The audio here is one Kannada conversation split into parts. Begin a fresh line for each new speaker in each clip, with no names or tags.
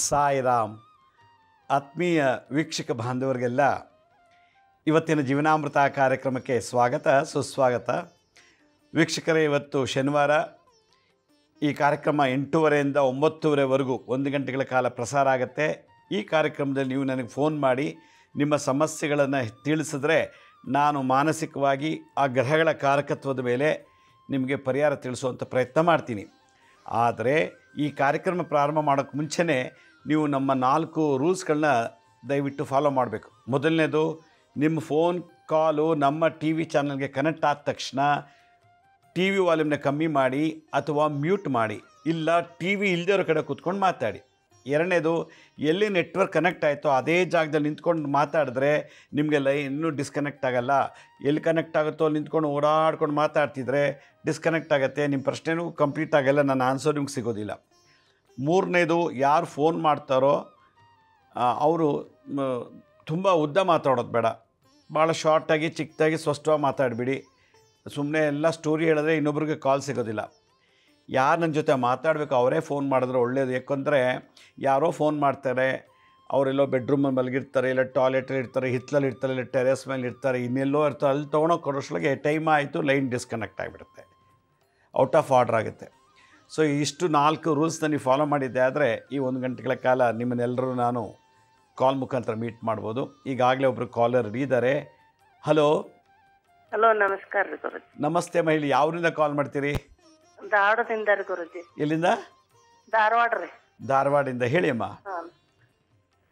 ಸಾಯಿರಾಮ್. ಆತ್ಮೀಯ ವೀಕ್ಷಕ ಬಾಂಧವರಿಗೆಲ್ಲ ಇವತ್ತಿನ ಜೀವನಾಮೃತ ಕಾರ್ಯಕ್ರಮಕ್ಕೆ ಸ್ವಾಗತ ಸುಸ್ವಾಗತ. ವೀಕ್ಷಕರೇ, ಇವತ್ತು ಶನಿವಾರ. ಈ ಕಾರ್ಯಕ್ರಮ 8:30ಯಿಂದ 9:30ವರೆಗೂ 1 ಗಂಟೆಗಳ ಕಾಲ ಪ್ರಸಾರ ಆಗುತ್ತೆ. ಈ ಕಾರ್ಯಕ್ರಮದಲ್ಲಿ ನೀವು ನನಗೆ ಫೋನ್ ಮಾಡಿ ನಿಮ್ಮ ಸಮಸ್ಯೆಗಳನ್ನು ತಿಳಿಸಿದ್ರೆ ನಾನು ಮಾನಸಿಕವಾಗಿ ಆ ಗ್ರಹಗಳ ಕಾರಕತ್ವದ ಮೇಲೆ ನಿಮಗೆ ಪರಿಹಾರ ತಿಳಿಸುವಂಥ ಪ್ರಯತ್ನ ಮಾಡ್ತೀನಿ. ಆದರೆ ಈ ಕಾರ್ಯಕ್ರಮ ಪ್ರಾರಂಭ ಮಾಡೋಕ್ಕೆ ಮುಂಚೆನೇ ನೀವು ನಮ್ಮ 4 ರೂಲ್ಸ್ಗಳನ್ನ ದಯವಿಟ್ಟು ಫಾಲೋ ಮಾಡಬೇಕು. ಮೊದಲನೇದು, ನಿಮ್ಮ ಫೋನ್ ಕಾಲು ನಮ್ಮ ಟಿ ವಿ ಚಾನಲ್ಗೆ ಕನೆಕ್ಟ್ ಆದ ತಕ್ಷಣ ಟಿ ವಿ ವಾಲ್ಯೂಮ್ನ ಕಮ್ಮಿ ಮಾಡಿ ಅಥವಾ ಮ್ಯೂಟ್ ಮಾಡಿ, ಇಲ್ಲ ಟಿ ವಿ ಇಲ್ಲದೇ ಇರೋ ಕಡೆ ಕೂತ್ಕೊಂಡು ಮಾತಾಡಿ. ಎರಡನೇದು, ಎಲ್ಲಿ ನೆಟ್ವರ್ಕ್ ಕನೆಕ್ಟ್ ಆಯಿತೋ ಅದೇ ಜಾಗದಲ್ಲಿ ನಿಂತ್ಕೊಂಡು ಮಾತಾಡಿದ್ರೆ ನಿಮಗೆ ಇನ್ನೂ ಡಿಸ್ಕನೆಕ್ಟ್ ಆಗೋಲ್ಲ. ಎಲ್ಲಿ ಕನೆಕ್ಟ್ ಆಗುತ್ತೋ ಅಲ್ಲಿ ನಿಂತ್ಕೊಂಡು ಓಡಾಡ್ಕೊಂಡು ಮಾತಾಡ್ತಿದ್ರೆ ಡಿಸ್ಕನೆಕ್ಟ್ ಆಗುತ್ತೆ, ನಿಮ್ಮ ಪ್ರಶ್ನೆನೂ ಕಂಪ್ಲೀಟ್ ಆಗೋಲ್ಲ, ನನ್ನ ಆನ್ಸರ್ ನಿಮ್ಗೆ ಸಿಗೋದಿಲ್ಲ. ಮೂರನೇದು, ಯಾರು ಫೋನ್ ಮಾಡ್ತಾರೋ ಅವರು ತುಂಬ ಉದ್ದ ಮಾತಾಡೋದು ಬೇಡ, ಭಾಳ ಶಾರ್ಟಾಗಿ ಚಿಕ್ಕದಾಗಿ ಸ್ಪಷ್ಟವಾಗಿ ಮಾತಾಡಿಬಿಡಿ. ಸುಮ್ಮನೆ ಎಲ್ಲ ಸ್ಟೋರಿ ಹೇಳಿದ್ರೆ ಇನ್ನೊಬ್ರಿಗೆ ಕಾಲ್ ಸಿಗೋದಿಲ್ಲ. ಯಾರು ನನ್ನ ಜೊತೆ ಮಾತಾಡಬೇಕು ಅವರೇ ಫೋನ್ ಮಾಡಿದ್ರೆ ಒಳ್ಳೆಯದು. ಯಾಕಂದರೆ ಯಾರೋ ಫೋನ್ ಮಾಡ್ತಾರೆ, ಅವರೆಲ್ಲೋ ಬೆಡ್ರೂಮಲ್ಲಿ ಮಲಗಿರ್ತಾರೆ, ಇಲ್ಲ ಟಾಯ್ಲೆಟಲ್ಲಿ ಇರ್ತಾರೆ, ಹಿತ್ತಲಲ್ಲಿ ಇರ್ತಾರೆ, ಇಲ್ಲ ಟೆರೆಸ್ ಮೇಲೆ ಇರ್ತಾರೆ, ಇನ್ನೆಲ್ಲೋ ಇರ್ತಾರೆ. ಅಲ್ಲಿ ತೊಗೊಳಕ್ಕೆ ಕೊಡೋಷ್ಟ್ರೊಳಗೆ ಟೈಮ್ ಆಯಿತು, ಲೈನ್ ಡಿಸ್ಕನೆಕ್ಟ್ ಆಗಿಬಿಡುತ್ತೆ, ಔಟ್ ಆಫ್ ಆರ್ಡರ್ ಆಗುತ್ತೆ. ಸೊ ಇಷ್ಟು 4 ರೂಲ್ಸ್ನ ನೀವು ಫಾಲೋ ಮಾಡಿದ್ದೆ ಆದರೆ ಈ 1 ಗಂಟೆಗಳ ಕಾಲ ನಿಮ್ಮನ್ನೆಲ್ಲರೂ ನಾನು ಕಾಲ್ ಮುಖಾಂತರ ಮೀಟ್ ಮಾಡ್ಬೋದು. ಈಗಾಗಲೇ ಒಬ್ಬರು ಕಾಲರ್ ರೆಡಿ ಇದ್ದಾರೆ. ಹಲೋ.
ಹಲೋ, ನಮಸ್ಕಾರ ರೀ ಗುರುಜಿ.
ನಮಸ್ತೆ ಮಹಿಳೆ, ಯಾವರಿಂದ ಕಾಲ್ ಮಾಡ್ತೀರಿ?
ಧಾರವಾಡದಿಂದ ರೀ ಗುರುಜಿ.
ಎಲ್ಲಿಂದ?
ಧಾರವಾಡ ರೀ.
ಧಾರವಾಡಿಂದ. ಹೇಳಿ ಅಮ್ಮ.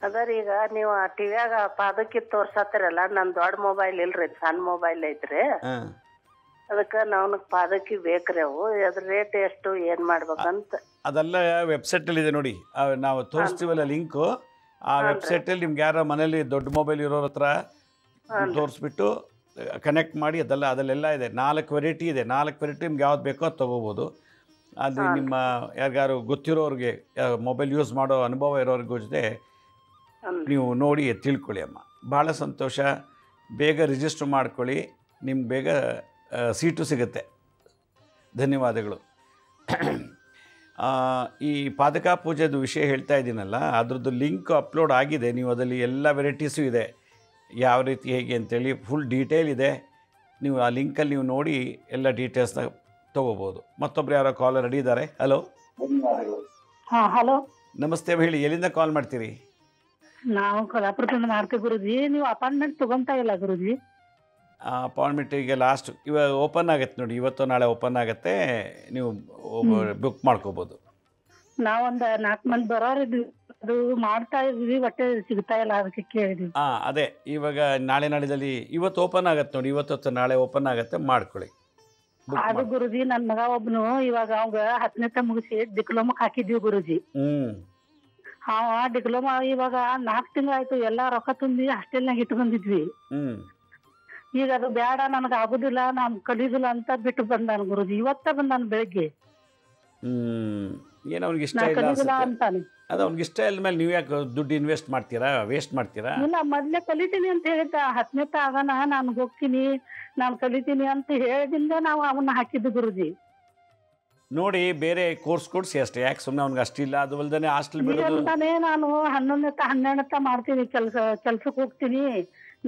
ಅದರಿ, ಈಗ ನೀವು ಟಿವ್ಯಾಗ ಪಾದಕ್ಕೆ ತೋರ್ಸತ್ತಿರಲ್ಲ, ನನ್ನ ದೊಡ್ಡ ಮೊಬೈಲ್ ಇಲ್ರಿ, ಸಣ್ಣ ಮೊಬೈಲ್ ಐತ್ರಿ. ಅದಕ್ಕೆ ನಾವು ಪಾದಕ್ಕೆ ಬೇಕ್ರಿ. ಅವು ಅದ್ರ ರೇಟ್ ಎಷ್ಟು, ಏನು ಮಾಡ್ಬೇಕಂತ?
ಅದೆಲ್ಲ ವೆಬ್ಸೈಟಲ್ಲಿದೆ ನೋಡಿ, ನಾವು ತೋರಿಸ್ತೀವಲ್ಲ ಲಿಂಕು. ಆ ವೆಬ್ಸೈಟಲ್ಲಿ ನಿಮ್ಗೆ ಯಾರ ಮನೇಲಿ ದೊಡ್ಡ ಮೊಬೈಲ್ ಇರೋರ ಹತ್ರ ತೋರಿಸ್ಬಿಟ್ಟು ಕನೆಕ್ಟ್ ಮಾಡಿ ಅದಲ್ಲೆಲ್ಲ ಇದೆ. 4 ವೆರೈಟಿ ಇದೆ. 4 ವೆರೈಟಿ ನಿಮ್ಗೆ ಯಾವ್ದು ಬೇಕೋ ಅದು ತೊಗೋಬೋದು. ಅದು ನಿಮ್ಮ ಯಾರಿಗಾರು ಗೊತ್ತಿರೋರಿಗೆ, ಮೊಬೈಲ್ ಯೂಸ್ ಮಾಡೋ ಅನುಭವ ಇರೋರಿಗೂ ಜೊತೆ ನೀವು ನೋಡಿ ತಿಳ್ಕೊಳ್ಳಿ ಅಮ್ಮ. ಭಾಳ ಸಂತೋಷ. ಬೇಗ ರಿಜಿಸ್ಟರ್ ಮಾಡ್ಕೊಳ್ಳಿ, ನಿಮ್ಗೆ ಬೇಗ ಸೀಟು ಸಿಗುತ್ತೆ. ಧನ್ಯವಾದಗಳು. ಈ ಪಾದಕ ಪೂಜೆದು ವಿಷಯ ಹೇಳ್ತಾ ಇದ್ದೀನಲ್ಲ, ಅದರದ್ದು ಲಿಂಕ್ ಅಪ್ಲೋಡ್ ಆಗಿದೆ. ನೀವು ಅದರಲ್ಲಿ ಎಲ್ಲ ವೆರೈಟೀಸು ಇದೆ, ಯಾವ ರೀತಿ ಹೇಗೆ ಅಂತೇಳಿ ಫುಲ್ ಡೀಟೇಲ್ ಇದೆ. ನೀವು ಆ ಲಿಂಕಲ್ಲಿ ನೀವು ನೋಡಿ ಎಲ್ಲ ಡೀಟೇಲ್ಸ್ನ ತೊಗೋಬೋದು. ಮತ್ತೊಬ್ರು ಯಾರೋ ಕಾಲರ್ ರೆಡಿ ಇದ್ದಾರೆ. ಹಲೋ.
ಹಾಂ, ಹಲೋ.
ನಮಸ್ತೆ ಹೇಳಿ, ಎಲ್ಲಿಂದ ಕಾಲ್ ಮಾಡ್ತೀರಿ?
ನಾವು ಕೊಲ್ಲಾಪುರದಿಂದ ಮಾಡ್ತೀವಿ ಗುರುಜಿ. ನೀವು ಅಪಾಯಿಂಟ್ಮೆಂಟ್ ತೊಗೊತಾ ಇಲ್ಲ ಗುರುಜಿ?
ಅಪಾಯಿಂಟ್ಮೆಂಟ್ ಈಗ ಲಾಸ್ಟ್ ಇವಾಗ ಓಪನ್ ಆಗುತ್ತೆ ನೋಡಿ, ಇವತ್ತು ನಾಳೆ ಓಪನ್ ಆಗುತ್ತೆ, ನೀವು ಬುಕ್ ಮಾಡ್ಕೋಬೋದು.
ನಾವೊಂದು 4 ಮಂದಿ ಬರೋರಿದ್ವಿ, ಅದು ಮಾಡ್ತಾ ಇದ್ವಿ, ಒಟ್ಟೆ ಸಿಗ್ತಾ ಇಲ್ಲ, ಅದಕ್ಕೆ ಕೇಳಿದ್ವಿ.
ಅದೇ ಇವಾಗ ನಾಳೆದಲ್ಲಿ ಇವತ್ತು ಓಪನ್ ಆಗತ್ತೆ ನೋಡಿ, ಇವತ್ತು ನಾಳೆ ಓಪನ್ ಆಗುತ್ತೆ, ಮಾಡ್ಕೊಳ್ಳಿ.
ಅದು ಗುರುಜಿ, ನನ್ನ ಮಗ ಒಬ್ನು ಇವಾಗ ಅವಾಗ 10ನೇ ಮುಗಿಸಿ ಡಿಪ್ಲೊಮಾಕ್ ಹಾಕಿದ್ವಿ ಗುರುಜಿ. ಡಿಪ್ಲೊಮಾ ಇವಾಗ 4 ತಿಂಗಳಾಯ್ತು, ಎಲ್ಲಾ ರೊಕ್ಕ ತುಂಬಿ ಹಾಸ್ಟೆಲ್ನಾಗ ಇಟ್ಕೊಂಡಿದ್ವಿ. ಈಗ ಅದು ಬೇಡ, ನನಗೆ ಆಗುದಿಲ್ಲ, ನಾನು ಕಲಿಯುದಿಲ್ಲ ಅಂತ ಬಿಟ್ಟು ಬಂದಾನ ಗುರುಜಿ. ಇವತ್ತ ಬಂದಾನ ಬೆಳಿಗ್ಗೆ.
ಏನು ಅವ್ನಿಗೆ ಇಷ್ಟ ಇಲ್ಲ
ಅಂತಾನೆ.
ಅದು ಅವ್ನಿಗೆ ಇಷ್ಟ ಇಲ್ಲ ಮೇಲೆ ನೀವು ಯಾಕೆ ದುಡ್ಡು ಇನ್ವೆಸ್ಟ್ ಮಾಡ್ತೀರಾ, ವೇಸ್ಟ್ ಮಾಡ್ತೀರಾ?
ಇಲ್ಲ, ಮೊದ್ಲೇ ಕಲಿತೀನಿ ಅಂತ ಹೇಳಿದ್ದ. 10ನೇ ಆಗಾನ ನಾನು ಹೋಗ್ತೀನಿ, ನಾನು ಕಲಿತೀನಿ ಅಂತ ಹೇಳಿದಿಂದ ನಾವು ಅವನ್ನ ಹಾಕಿದ್ದು ಗುರುಜಿ.
ನೋಡಿ, ಬೇರೆ ಕೋರ್ಸ್ ಕೊಡ್ಸಿ ಅಷ್ಟೇ, ಯಾಕೆ ಸುಮ್ಮನೆ ಅವ್ನಿಗೆ ಅಷ್ಟಿಲ್ಲ. ಅದು ಅಲ್ದೇ ಹಾಸ್ಟೆಲ್
ಅಂತಾನೆ ನಾನು 11ನೇ 12ನೇ ಮಾಡ್ತೀನಿ, ಕೆಲ್ಸಕ್ಕೆ ಹೋಗ್ತೀನಿ,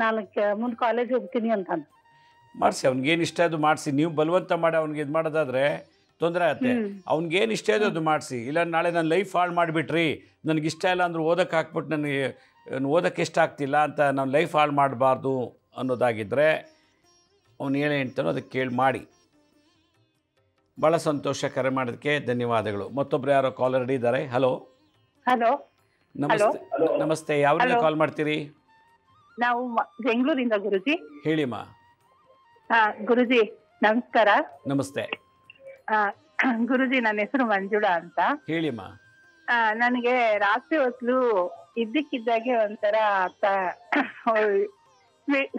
ನಾನು ಮುಂದೆ ಕಾಲೇಜ್ ಹೋಗ್ತೀನಿ ಅಂತ
ಮಾಡಿಸಿ. ಅವ್ನಿಗೇನು ಇಷ್ಟ ಅದು ಮಾಡಿಸಿ. ನೀವು ಬಲವಂತ ಮಾಡಿ ಅವ್ನಿಗೆ ಇದು ಮಾಡೋದಾದ್ರೆ ತೊಂದರೆ ಆಗುತ್ತೆ. ಅವ್ನಿಗೇನು ಇಷ್ಟ ಇದೆ ಅದು ಮಾಡಿಸಿ. ಇಲ್ಲ ನಾಳೆ ನನ್ನ ಲೈಫ್ ಹಾಳು ಮಾಡಿಬಿಟ್ರಿ, ನನಗಿಷ್ಟ ಇಲ್ಲ ಅಂದ್ರೆ ಓದಕ್ಕೆ ಹಾಕ್ಬಿಟ್ಟು ನನಗೆ ಓದಕ್ಕೆ ಇಷ್ಟ ಆಗ್ತಿಲ್ಲ ಅಂತ ನಾನು ಲೈಫ್ ಹಾಳು ಮಾಡಬಾರ್ದು ಅನ್ನೋದಾಗಿದ್ದರೆ ಅವ್ನು ಏನು ಹೇಳ್ತಾನೋ ಅದಕ್ಕೆ ಕೇಳಿ ಮಾಡಿ. ಭಾಳ ಸಂತೋಷ, ಕರೆ ಮಾಡೋದಕ್ಕೆ ಧನ್ಯವಾದಗಳು. ಮತ್ತೊಬ್ರು ಯಾರೋ ಕಾಲರ್ ರೆಡಿ ಇದ್ದಾರೆ. ಹಲೋ.
ಹಲೋ.
ನಮಸ್ತೆ. ನಮಸ್ತೆ, ಯಾವ್ರಿಂದ ಕಾಲ್ ಮಾಡ್ತೀರಿ?
ನಾವು ಬೆಂಗಳೂರಿಂದ ಗುರುಜಿ.
ಹೇಳಿಮ್ಮ.
ಗುರುಜಿ ನಮಸ್ಕಾರ.
ನಮಸ್ತೆ
ಗುರುಜಿ, ನನ್ನ ಹೆಸರು ಮಂಜುಳಾ ಅಂತ.
ಹೇಳಿಮ್ಮ.
ನನಗೆ ರಾತ್ರಿ ಹೊತ್ತು ಇದ್ದಕ್ಕಿದ್ದಾಗೆ ಒಂಥರ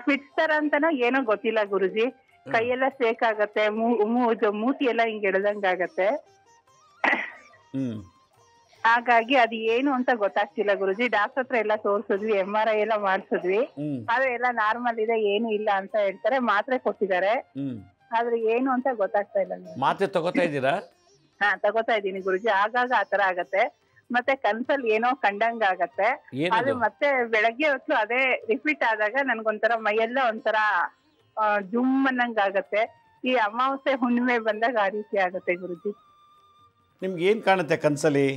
ಫಿಟ್ಸ್ ತರ ಅಂತನೋ ಏನೋ ಗೊತ್ತಿಲ್ಲ ಗುರುಜಿ. ಕೈಯೆಲ್ಲ ಶೇಕ್ ಆಗತ್ತೆ, ಮೂತಿ ಎಲ್ಲ ಹಿಂಗ್ ಎಳ್ದಂಗಾಗತ್ತೆ. ಹಾಗಾಗಿ ಅದು ಏನು ಅಂತ ಗೊತ್ತಾಗ್ತಿಲ್ಲ ಗುರುಜಿ. ಡಾಕ್ಟರ್ ಹತ್ರ ಎಲ್ಲ ತೋರ್ಸಿದ್ವಿ, MRI ಎಲ್ಲ ಮಾಡ್ಸಿದ್ವಿ, ಅವೆಲ್ಲ ನಾರ್ಮಲ್ ಇದೆ, ಏನು ಇಲ್ಲ ಅಂತ ಹೇಳ್ತಾರೆ. ಮಾತ್ರೆ ಕೊಟ್ಟಿದ್ದಾರೆ, ಆದ್ರೆ ಏನು ಅಂತ ಗೊತ್ತಾಗ್ತಾ ಇಲ್ಲ.
ಮಾತ್ರೆ ತಗೋತಾ ಇದ್ದೀರಾ?
ತಗೋತಾ ಇದ್ದೀನಿ ಗುರುಜಿ. ಆಗಾಗ ಆತರ ಆಗತ್ತೆ. ಮತ್ತೆ ಕನ್ಸಲ್ಲಿ ಏನೋ ಕಂಡಂಗ ಆಗತ್ತೆ. ಅದು ಮತ್ತೆ ಬೆಳಗ್ಗೆ ಹೊತ್ತು ಅದೇ ರಿಪೀಟ್ ಆದಾಗ ನನ್ಗೊಂಥರ ಮೈಯೆಲ್ಲ ಒಂಥರ ಜುಮ್ ಅನ್ನಂಗ ಆಗತ್ತೆ. ಈ ಅಮಾವಾಸ್ಯೆ ಹುಣ್ಣಿಮೆ ಬಂದಾಗ ಆ ರೀತಿ ಆಗತ್ತೆ ಗುರುಜಿ.
ನಿಮ್ಗೆ ಏನ್ ಕಾಣುತ್ತೆ ಕನ್ಸಲ್ಲಿ?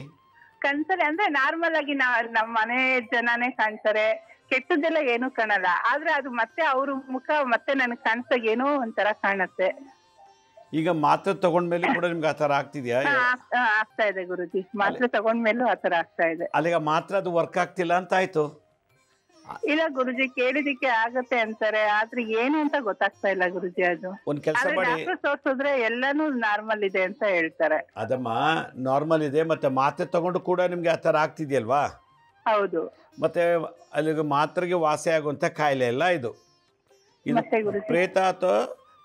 ಕನ್ಸಲ್ಲಿ ಅಂದ್ರೆ ನಾರ್ಮಲ್ ಆಗಿ ನಮ್ಮ ಮನೆ ಜನನೇ ಕಾಣ್ತಾರೆ, ಕೆಟ್ಟದ್ದೆಲ್ಲ ಏನು ಕಾಣಲ್ಲ. ಆದ್ರೆ ಅದು ಮತ್ತೆ ಅವ್ರ ಮುಖ ಮತ್ತೆ ನನಗ್ ಕಾಣಿಸ್ದಾಗ ಏನೋ ಒಂಥರ ಕಾಣತ್ತೆ.
ಈಗ ಮಾತ್ರೆ ತಗೊಂಡ್ಮೇಲೆ ಕೂಡ ನಿಮ್ಗೆ ಆ ಥರ ಆಗ್ತಿದ್ಯಾ?
ಆಗ್ತಾ ಇದೆ ಗುರುಜಿ, ಮಾತ್ರೆ ತಗೊಂಡ್ಮೇಲೂ ಆ ಥರ ಆಗ್ತಾ ಇದೆ.
ಅಲ್ಲಿಗ ಮಾತ್ರ ಅದು ವರ್ಕ್ ಆಗ್ತಿಲ್ಲ ಅಂತ ಆಯ್ತು?
ಇಲ್ಲ ಗುರುಜಿ, ಕೇಳಿದಕ್ಕೆ ಆಗತ್ತೆ ಅಂತಾರೆ, ಆದ್ರೆ ಏನು ಅಂತ ಗೊತ್ತಾಗ್ತಾ ಇಲ್ಲ ಗುರುಜಿ. ಅದು
ಒಂದ್ ಕೆಲಸ ಮಾಡಿ,
ತೋರ್ಸಿದ್ರೆ ಎಲ್ಲಾನು ನಾರ್ಮಲ್ ಇದೆ ಅಂತ ಹೇಳ್ತಾರೆ.
ಅದಮ್ಮ ನಾರ್ಮಲ್ ಇದೆ, ಮತ್ತೆ ಮಾತ್ರೆ ತಗೊಂಡು ಕೂಡ ನಿಮ್ಗೆ ಆ ಥರ ಆಗ್ತಿದ್ಯಲ್ವಾ?
ಹೌದು.
ಮತ್ತೆ ಅಲ್ಲಿಗೆ ಮಾತ್ರೆಗೆ ವಾಸಿ ಆಗುವಂಥ ಕಾಯಿಲೆ ಎಲ್ಲ ಇದು. ಪ್ರೇತ ಅಥವಾ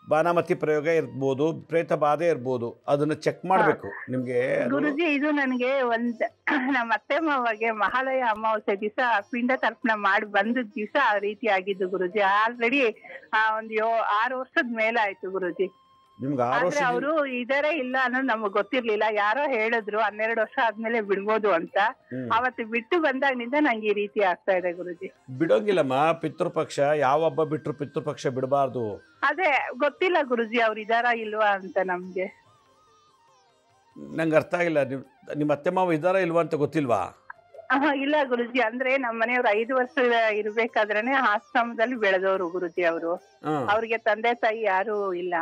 ಬಾನಾಮತಿ ಪ್ರಯೋಗ ಇರ್ಬೋದು, ಪ್ರೇತ ಬಾಧೆ ಇರ್ಬೋದು, ಅದನ್ನ ಚೆಕ್ ಮಾಡಬೇಕು ನಿಮ್ಗೆ.
ಗುರುಜಿ, ಇದು ನನಗೆ ನಮ್ಮ ಅತ್ತೆ ಮಾವಗೆ ಮಹಾಲಯ ಅಮಾವಾಸ್ಯೆ ದಿವಸ ಪಿಂಡ ತರ್ಪಣ ಮಾಡಿ ಬಂದ ದಿವಸ ಆ ರೀತಿ ಆಗಿದ್ದು ಗುರುಜಿ. ಆಲ್ರೆಡಿ 6 ವರ್ಷದ ಮೇಲೆ ಆಯ್ತು ಗುರುಜಿ.
ನಿಮ್ಗೆ 6 ವರ್ಷ
ಅವರು ಇದಾರೆ ಇಲ್ಲ ಅನ್ನೋದು ನಮಗ್ ಗೊತ್ತಿರ್ಲಿಲ್ಲ. ಯಾರೋ ಹೇಳಿದ್ರು 12 ವರ್ಷ ಆದ್ಮೇಲೆ ಬಿಡ್ಬೋದು ಅಂತ. ಅವತ್ತು ಬಿಟ್ಟು ಬಂದಾಗಿನಿಂದ ನಂಗೆ ಈ ರೀತಿ ಆಗ್ತಾ ಇದೆ ಗುರುಜಿ.
ಬಿಡೋಂಗಿಲ್ಲಮ್ಮ, ಪಿತೃಪಕ್ಷ ಯಾವ ಹಬ್ಬ ಬಿಟ್ರು ಪಿತೃಪಕ್ಷ ಬಿಡಬಾರ್ದು.
ಅದೇ ಗೊತ್ತಿಲ್ಲ ಗುರುಜಿ, ಅವ್ರು ಇದಾರಾ ಇಲ್ವಾ ಅಂತ ನಮ್ಗೆ.
ನಂಗೆ ಅರ್ಥ ಆಗಿಲ್ಲ, ನಿಮ್ಮ ಅತ್ತೆ ಮಾವ ಇದಾರಾ ಇಲ್ವಾ ಅಂತ ಗೊತ್ತಿಲ್ವಾ?
ಇಲ್ಲ ಗುರುಜಿ, ಅಂದ್ರೆ ನಮ್ಮ ಮನೆಯವ್ರು 5 ವರ್ಷ ಇರ್ಬೇಕಾದ್ರೇನೆ ಆಶ್ರಮದಲ್ಲಿ ಬೆಳೆದವರು ಗುರುಜಿ. ಅವರು ಅವ್ರಿಗೆ ತಂದೆ ತಾಯಿ ಯಾರು ಇಲ್ಲ.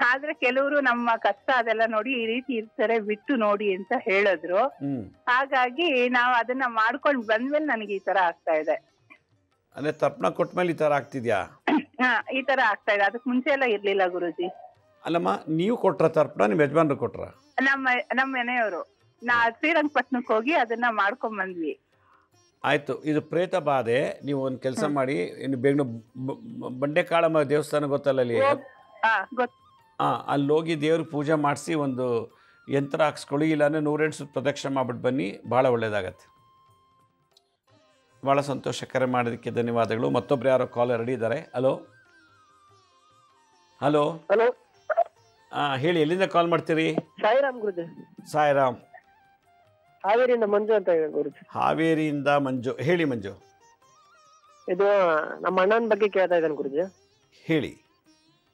ಆದ್ರೆ ಕೆಲವರು ನಮ್ಮ ಕಷ್ಟ ಅದೆಲ್ಲ ನೋಡಿ ಈ ರೀತಿ ಇರ್ತಾರೆ, ಬಿಟ್ಟು ನೋಡಿ ಅಂತ ಹೇಳಿದ್ರು. ಹಾಗಾಗಿ ನಾವು ಅದನ್ನ ಮಾಡ್ಕೊಂಡ್ ಬಂದ್ಮೇಲೆ ನನಗೆ ಈ ತರ ಆಗ್ತಾ ಇದೆ.
ಅಂದ್ರೆ ತರ್ಪಣ ಕೊಟ್ಮೇಲೆ ಈ ತರ ಆಗ್ತಿದ್ಯಾ?
ಈ ತರ ಆಗ್ತಾ ಇದೆ. ಅದಕ್ ಮುಂಚೆ ಎಲ್ಲ ಇರ್ಲಿಲ್ಲ ಗುರುಜಿ.
ಅಲ್ಲಮ್ಮ, ನೀವು ಕೊಟ್ರ ತರ್ಪಣ, ನಿಮ್ ಯಜಮಾನ್ರು ಕೊಟ್ರ?
ನಮ್ಮ ಮನೆಯವರು. ಶ್ರೀರಂಗಪಟ್ಟಣಕ್ಕೆ ಹೋಗಿ ಅದನ್ನ ಮಾಡ್ಕೊಂಡ್ ಬಂದ್ವಿ.
ಆಯ್ತು. ಇದು ಪ್ರೇತ ಬಾಧೆ. ನೀವು ಒಂದ್ ಕೆಲಸ ಮಾಡಿ, ಬೆಂಗಳೂರು ಬಂಡೆಕಾಳಮ್ಮ ದೇವಸ್ಥಾನ ಗೊತ್ತಲ್ಲ ಅಲ್ಲಿ? ಅಲ್ಲಿ ಹೋಗಿ ದೇವ್ರಿಗೆ ಪೂಜೆ ಮಾಡಿಸಿ ಒಂದು ಯಂತ್ರ ಹಾಕ್ಸ್ಕೊಳ್ಳಿ, ಇಲ್ಲಾಂದರೆ 108 ಸುತ್ತ ಪ್ರದಕ್ಷಿಣೆ ಮಾಡ್ಬಿಟ್ಟು ಬನ್ನಿ, ಭಾಳ ಒಳ್ಳೆಯದಾಗತ್ತೆ. ಭಾಳ ಸಂತೋಷ, ಕರೆ ಮಾಡೋದಕ್ಕೆ ಧನ್ಯವಾದಗಳು. ಮತ್ತೊಬ್ರು ಯಾರೋ ಕಾಲ್ ರೆಡಿ ಇದ್ದಾರೆ. Hello hello
hello.
ಹೇಳಿ, ಎಲ್ಲಿಂದ ಕಾಲ್ ಮಾಡ್ತೀರಿ?
ಸಾಯಿರಾಮ್ ಗುರುಜಿ.
ಸಾಯಿರಾಮ್.
ಹಾವೇರಿಯಿಂದ ಮಂಜು ಅಂತ ಹೇಳಿ ಗುರುಜಿ.
ಹಾವೇರಿಯಿಂದ ಮಂಜು. ಹೇಳಿ ಮಂಜು.
ಇದು ನಮ್ಮ ಅಣ್ಣನ ಬಗ್ಗೆ ಕೇಳ್ತಾ ಇದ್ದಾನೆ ಗುರುಜಿ.
ಹೇಳಿ.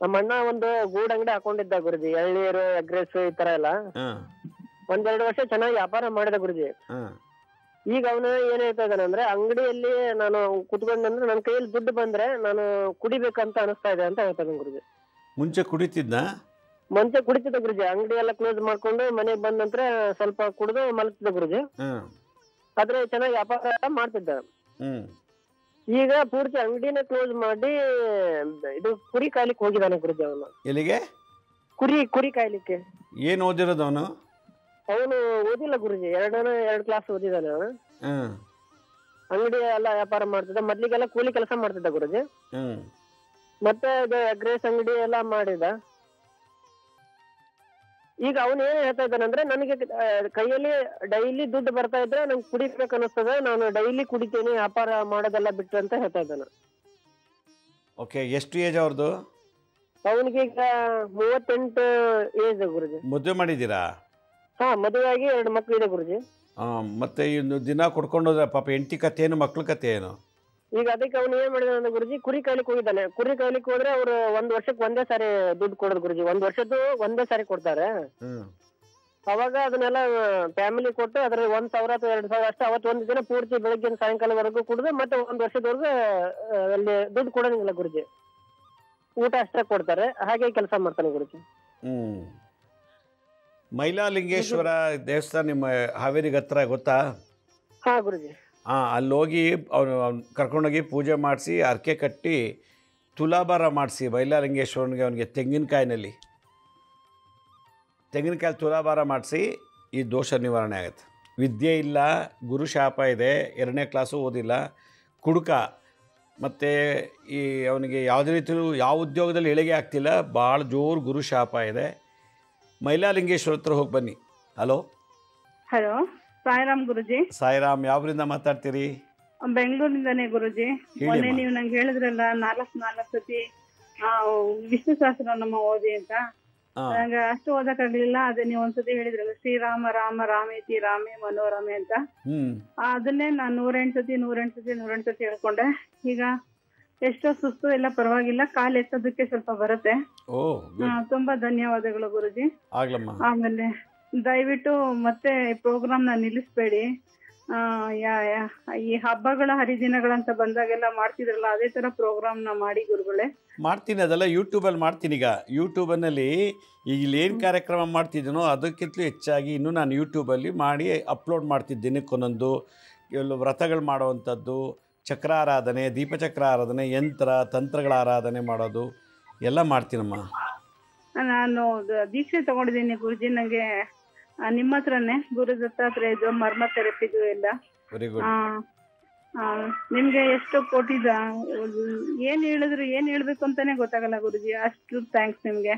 ನಮ್ಮ ಅಣ್ಣ ಒಂದು ಗೂಡ್ ಅಂಗಡಿ ಹಾಕೊಂಡಿದ್ದ ಗುರುಜಿ, ಎಳ್ನೀರು, ಎಗ್ರೆಸ್ ಈ ತರ ಎಲ್ಲ. 1-2 ವರ್ಷ ಚೆನ್ನಾಗಿ ವ್ಯಾಪಾರ ಮಾಡಿದ ಗುರುಜಿ. ಈಗ ಅವನು ಏನ್ ಹೇಳ್ತಾ ಇದ್ದಾನೆ ಅಂದ್ರೆ, ಅಂಗಡಿಯಲ್ಲಿ ನಾನು ಕುತ್ಕೊಂಡ್ರೆ ನನ್ನ ಕೈಯಲ್ಲಿ ದುಡ್ಡು ಬಂದ್ರೆ ನಾನು ಕುಡಿಬೇಕಂತ ಅನಿಸ್ತಾ ಇದೆ ಅಂತ ಹೇಳ್ತಾ ಇದ್ದಾನೆ ಗುರುಜಿ.
ಮುಂಚೆ ಕುಡಿತಿದ್ನ?
ಮುಂಚೆ ಕುಡಿತಿದ್ದ ಗುರುಜಿ. ಅಂಗಡಿ ಎಲ್ಲ ಕ್ಲೋಸ್ ಮಾಡ್ಕೊಂಡು ಮನೆಗೆ ಬಂದ ನಂತರ ಸ್ವಲ್ಪ ಕುಡಿದು ಮಲಗ್ತಿದ್ದ ಗುರುಜಿ. ಆದ್ರೆ ಚೆನ್ನಾಗಿ ವ್ಯಾಪಾರ ಮಾಡ್ತಿದ್ದ. ಈಗ ಪೂರ್ತಿ ಅಂಗಡಿನ ಕ್ಲೋಸ್ ಮಾಡಿ ಇದು ಕುರಿ ಕಾಯ್ಲಿಕ್ಕೆ ಹೋಗಿದ್ದಾನೆ ಗುರುಜಿ ಅವನು.
ಎಲ್ಲಿಗೆ?
ಕುರಿ ಕಾಯ್ಲಿಕ್ಕೆ.
ಏನ್ ಓದಿರೋದು ಅವನು?
ಅವನು ಓದಿಲ್ಲ ಗುರುಜಿ, 2 ಕ್ಲಾಸ್ ಓದಿದ್ದಾನೆ. ಅಂಗಡಿ ಎಲ್ಲ ವ್ಯಾಪಾರ ಮಾಡ್ತಿದ್ದ. ಮೊದ್ಲಿಗೆಲ್ಲ ಕೂಲಿ ಕೆಲಸ ಮಾಡ್ತಿದ್ದ ಗುರುಜಿ. ಮತ್ತೆ ಇದು ಎಗ್ರೆಸ್ ಅಂಗಡಿ ಎಲ್ಲ ಮಾಡಿದ. ಈಗ ಅವನು ಏನ್ ಹೇಳ್ತಾ ಇದ್ದಾನಂದ್ರೆ, ನನಗೆ ಕೈಯಲ್ಲಿ ಡೈಲಿ ದುಡ್ಡು ಬರ್ತಾ ಇದ್ರೆ ನಂಗೆ ಕುಡಿಬೇಕು ಅನಿಸ್ತದೆ, ನಾನು ಡೈಲಿ ಕುಡಿತೇನೆ, ವ್ಯಾಪಾರ ಮಾಡೋದೆಲ್ಲ ಬಿಟ್ಟು ಅಂತ ಹೇಳ್ತಾ ಇದ್ದಾನ.
ಓಕೆ. ಎಷ್ಟು ಏಜ್ ಅವ್ರದ್ದು?
ಅವನಿಗೀಗ 38 ಏಜ್ ಗುರುಜಿ.
ಮದುವೆ ಮಾಡಿದ್ದೀರಾ?
ಹಾ, ಮದುವೆ ಆಗಿ 2 ಮಕ್ಳು ಇದೆ ಗುರುಜಿ.
ಮತ್ತೆ ಇನ್ನು ದಿನ ಕೊಡ್ಕೊಂಡು ಹೋದ್ರೆ ಪಾಪ ಹೆಂಡತಿ ಕತೆ ಏನು, ಮಕ್ಳ ಕತೆ ಏನು?
ಈಗ ಅದಕ್ಕೆ ಅವನು ಏನ್ ಮಾಡಿದಾನೆ ಗುರುಜಿ, ಕುರಿ ಕಾಯ್ಲಿಕ್ಕೆ ಹೋಗಿದ್ದಾನೆ. ಕುರಿ ಕಾಯ್ಲಿಕ್ಕೆ ಹೋದ್ರೆ ಅವ್ರು 1 ವರ್ಷಕ್ಕೆ ಒಂದೇ ಸಾರಿ ದುಡ್ಡು ಕೊಡೋದು ಗುರುಜಿ. 1 ವರ್ಷದ್ದು ಒಂದೇ ಸಾರಿ ಕೊಡ್ತಾರೆ. ಅವಾಗ ಅದನ್ನೆಲ್ಲ ಫ್ಯಾಮಿಲಿ ಕೊಟ್ಟು ಅದ್ರ 1,000 ಅಥವಾ 2,000 ಅಷ್ಟೇ. ಅವತ್ತು ಒಂದು ದಿನ ಪೂರ್ತಿ ಬೆಳಗ್ಗೆ ಸಾಯಂಕಾಲವರೆಗೂ ಕುಡಿದು ಮತ್ತೆ 1 ವರ್ಷದವರೆಗೂ ಅಲ್ಲಿ ದುಡ್ಡು ಕೊಡೋಂಗಿಲ್ಲ ಗುರುಜಿ. ಊಟ ಅಷ್ಟೇ ಕೊಡ್ತಾರೆ. ಹಾಗೆ ಕೆಲಸ ಮಾಡ್ತಾನೆ ಗುರುಜಿ.
ಮೈಲಾಲಿಂಗೇಶ್ವರ ದೇವಸ್ಥಾನ ನಿಮ್ಮ ಹಾವೇರಿಗೆ ಹತ್ರ ಗೊತ್ತಾ?
ಹಾ ಗುರುಜಿ.
ಅಲ್ಲಿ ಹೋಗಿ ಅವನು ಕರ್ಕೊಂಡೋಗಿ ಪೂಜೆ ಮಾಡಿಸಿ, ಅರ್ಕೆ ಕಟ್ಟಿ, ತುಲಾಭಾರ ಮಾಡಿಸಿ ಮೈಲಾಲಿಂಗೇಶ್ವರನಿಗೆ. ಅವನಿಗೆ ತೆಂಗಿನಕಾಯಿ ತುಲಾಭಾರ ಮಾಡಿಸಿ, ಈ ದೋಷ ನಿವಾರಣೆ ಆಗುತ್ತೆ. ವಿದ್ಯೆ ಇಲ್ಲ, ಗುರು ಶಾಪ ಇದೆ, 2ನೇ ಕ್ಲಾಸು ಓದಿಲ್ಲ, ಕುಡುಕ, ಮತ್ತು ಈ ಅವನಿಗೆ ಯಾವುದೇ ರೀತಿಯೂ ಯಾವ ಉದ್ಯೋಗದಲ್ಲಿ ಏಳಿಗೆ ಆಗ್ತಿಲ್ಲ, ಭಾಳ ಜೋರು ಗುರು ಶಾಪ ಇದೆ. ಮೈಲಾಲಿಂಗೇಶ್ವರ ಹತ್ರ ಹೋಗಿ ಬನ್ನಿ. Hello
hello. ಸಾಯಿರಾಮ್ ಗುರುಜಿ.
ಸಾಯಿರಾಮ್. ಯಾವ್ರಿಂದ ಮಾತಾಡ್ತೀರಿ?
ಬೆಂಗಳೂರಿಂದಾನೇ ಗುರುಜಿ. ಮೊನ್ನೆ ನೀವು ನಂಗೆ ಹೇಳಿದ್ರಲ್ಲ 4 ಸತಿ ವಿಷ್ಣು ಸಹಸ್ರ ನಮ್ಮ ಓದಿ ಅಂತ. ನಂಗೆ ಅಷ್ಟು ಓದಕ್ಕಾಗ್ಲಿಲ್ಲ. ಅದೇ ನೀವು ಒಂದ್ಸತಿ ಹೇಳಿದ್ರಲ್ಲ ಶ್ರೀರಾಮ ರಾಮ ರಾಮೇತಿ ರಾಮೇ ಮನೋರಮೆ ಅಂತ, ಅದನ್ನೇ ನಾನು 108 ಸತಿ ಹೇಳ್ಕೊಂಡೆ. ಈಗ ಎಷ್ಟೋ ಸುಸ್ತು ಎಲ್ಲ ಪರವಾಗಿಲ್ಲ, ಕಾಲು ಎತ್ತೋದಕ್ಕೆ ಸ್ವಲ್ಪ ಬರುತ್ತೆ. ತುಂಬಾ ಧನ್ಯವಾದಗಳು ಗುರುಜಿ. ಆಮೇಲೆ ದಯವಿಟ್ಟು ಮತ್ತೆ ಪ್ರೋಗ್ರಾಮ್ ನಿಲ್ಲಿಸ್ಬೇಡಿ. ಈ ಹಬ್ಬಗಳ ಹರಿದಿನಗಳಂತ ಬಂದಾಗೆಲ್ಲ ಮಾಡ್ತಿದ್ರಲ್ಲ ಅದೇ ತರ ಪ್ರೋಗ್ರಾಮ್ ಮಾಡಿ ಗುರುಗಳೇ.
ಮಾಡ್ತೀನಿ, ಅದೆಲ್ಲ ಯೂಟ್ಯೂಬಲ್ಲಿ ಮಾಡ್ತೀನಿ. ಈಗ ಯೂಟ್ಯೂಬಲ್ಲಿ ಈಗ ಇಲ್ಲಿ ಏನು ಕಾರ್ಯಕ್ರಮ ಮಾಡ್ತಿದ್ದೀನೋ ಅದಕ್ಕಿಂತಲೂ ಹೆಚ್ಚಾಗಿ ಇನ್ನೂ ನಾನು ಯೂಟ್ಯೂಬಲ್ಲಿ ಮಾಡಿ ಅಪ್ಲೋಡ್ ಮಾಡ್ತಿದ್ದೀನಿ. ದಿನಕ್ಕೊಂದೊಂದು ಎಲ್ಲ ವ್ರತಗಳು ಮಾಡೋವಂಥದ್ದು, ಚಕ್ರಾರಾಧನೆ, ದೀಪಚಕ್ರ ಆರಾಧನೆ, ಯಂತ್ರ ತಂತ್ರಗಳ ಆರಾಧನೆ ಮಾಡೋದು ಎಲ್ಲ ಮಾಡ್ತೀನಮ್ಮ.
ನಾನು ದೀಕ್ಷೆ ತಗೊಂಡಿದ್ದೀನಿ ಗುರುಜಿ. ನನಗೆ ನಿಮ್ಮ ಹತ್ರನೇ ಗುರು ದತ್ತಾತ್ರೇಯದು ಮರ್ಮ ಥೆರಪಿದು ಎಲ್ಲ.
Very good.
ನಿಮ್ಗೆ ಎಷ್ಟು ಕೋಟಿದ ಏನ್ ಹೇಳಿದ್ರು ಏನ್ ಹೇಳ್ಬೇಕು ಅಂತಾನೆ ಗೊತ್ತಾಗಲ್ಲ ಗುರುಜಿ, ಅಷ್ಟು ಥ್ಯಾಂಕ್ಸ್ ನಿಮ್ಗೆ.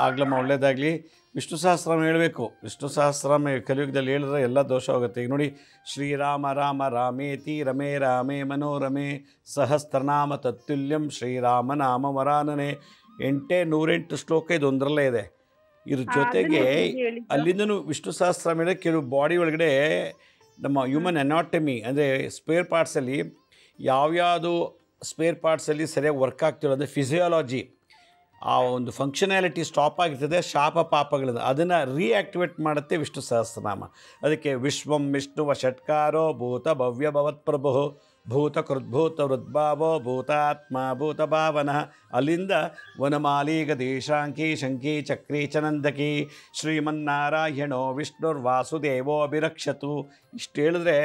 ಆಗ್ಲಮ್ಮ, ಒಳ್ಳೇದಾಗಲಿ. ವಿಷ್ಣು ಸಹಸ್ರನಾಮ ಹೇಳಬೇಕು. ವಿಷ್ಣು ಸಹಸ್ರನಾಮ ಕಲಿಯುಗದಲ್ಲಿ ಹೇಳಿದ್ರೆ ಎಲ್ಲ ದೋಷ ಹೋಗುತ್ತೆ. ಈಗ ನೋಡಿ, ಶ್ರೀರಾಮ ರಾಮ ರಾಮೇತಿ ರಮೇ ರಾಮೇ ಮನೋರಮೆ ಸಹಸ್ರನಾಮ ತತ್ತುಲ್ಯಂ ಶ್ರೀರಾಮ ನಾಮ ವರಾನನೆ. 108 ಶ್ಲೋಕ ಇದು ಒಂದರಲ್ಲೇ ಇದೆ. ಇದ್ರ ಜೊತೆಗೆ ಅಲ್ಲಿಂದನೂ ವಿಷ್ಣು ಸಹಸ್ರನಾಮ ಹೇಳಿದ್ರೆ ಕೆಲವು ಬಾಡಿ ಒಳಗಡೆ ನಮ್ಮ ಹ್ಯೂಮನ್ ಅನಾಟಮಿ ಅಂದರೆ ಸ್ಪೇರ್ ಪಾರ್ಟ್ಸಲ್ಲಿ ಯಾವ್ಯಾವುದು ಸ್ಪೇರ್ ಪಾರ್ಟ್ಸಲ್ಲಿ ಸರಿಯಾಗಿ ವರ್ಕ್ ಆಗ್ತಿರೋ ಅಂದರೆ ಫಿಸಿಯಾಲಜಿ, ಆ ಒಂದು ಫಂಕ್ಷನಾಲಿಟಿ ಸ್ಟಾಪ್ ಆಗಿರ್ತದೆ, ಶಾಪ ಪಾಪಗಳಿಂದ ಅದನ್ನು ರೀಆ್ಯಕ್ಟಿವೇಟ್ ಮಾಡುತ್ತೆ ವಿಷ್ಣು ಸಹಸ್ರನಾಮ. ಅದಕ್ಕೆ ವಿಶ್ವಂ ವಿಷ್ಣುವ ಷಟ್ಕಾರೋ ಭೂತ ಭವ್ಯ ಭವತ್ಪ್ರಭು ಭೂತ ಕೃದ್ಭೂತ ಹೃದ್ಭಾವೋ ಭೂತಾತ್ಮ ಭೂತ ಭಾವನ. ಅಲ್ಲಿಂದ ವನಮಾಲೀಗ ದೇಶಾಂಕಿ ಶಂಕಿ ಚಕ್ರಿ ಚನಂದಕಿ ಶ್ರೀಮನ್ನಾರಾಯಣೋ ವಿಷ್ಣುರ್ವಾಸುದೇವೋ ಅಭಿರಕ್ಷತು. ಇಷ್ಟು ಹೇಳಿದ್ರೆ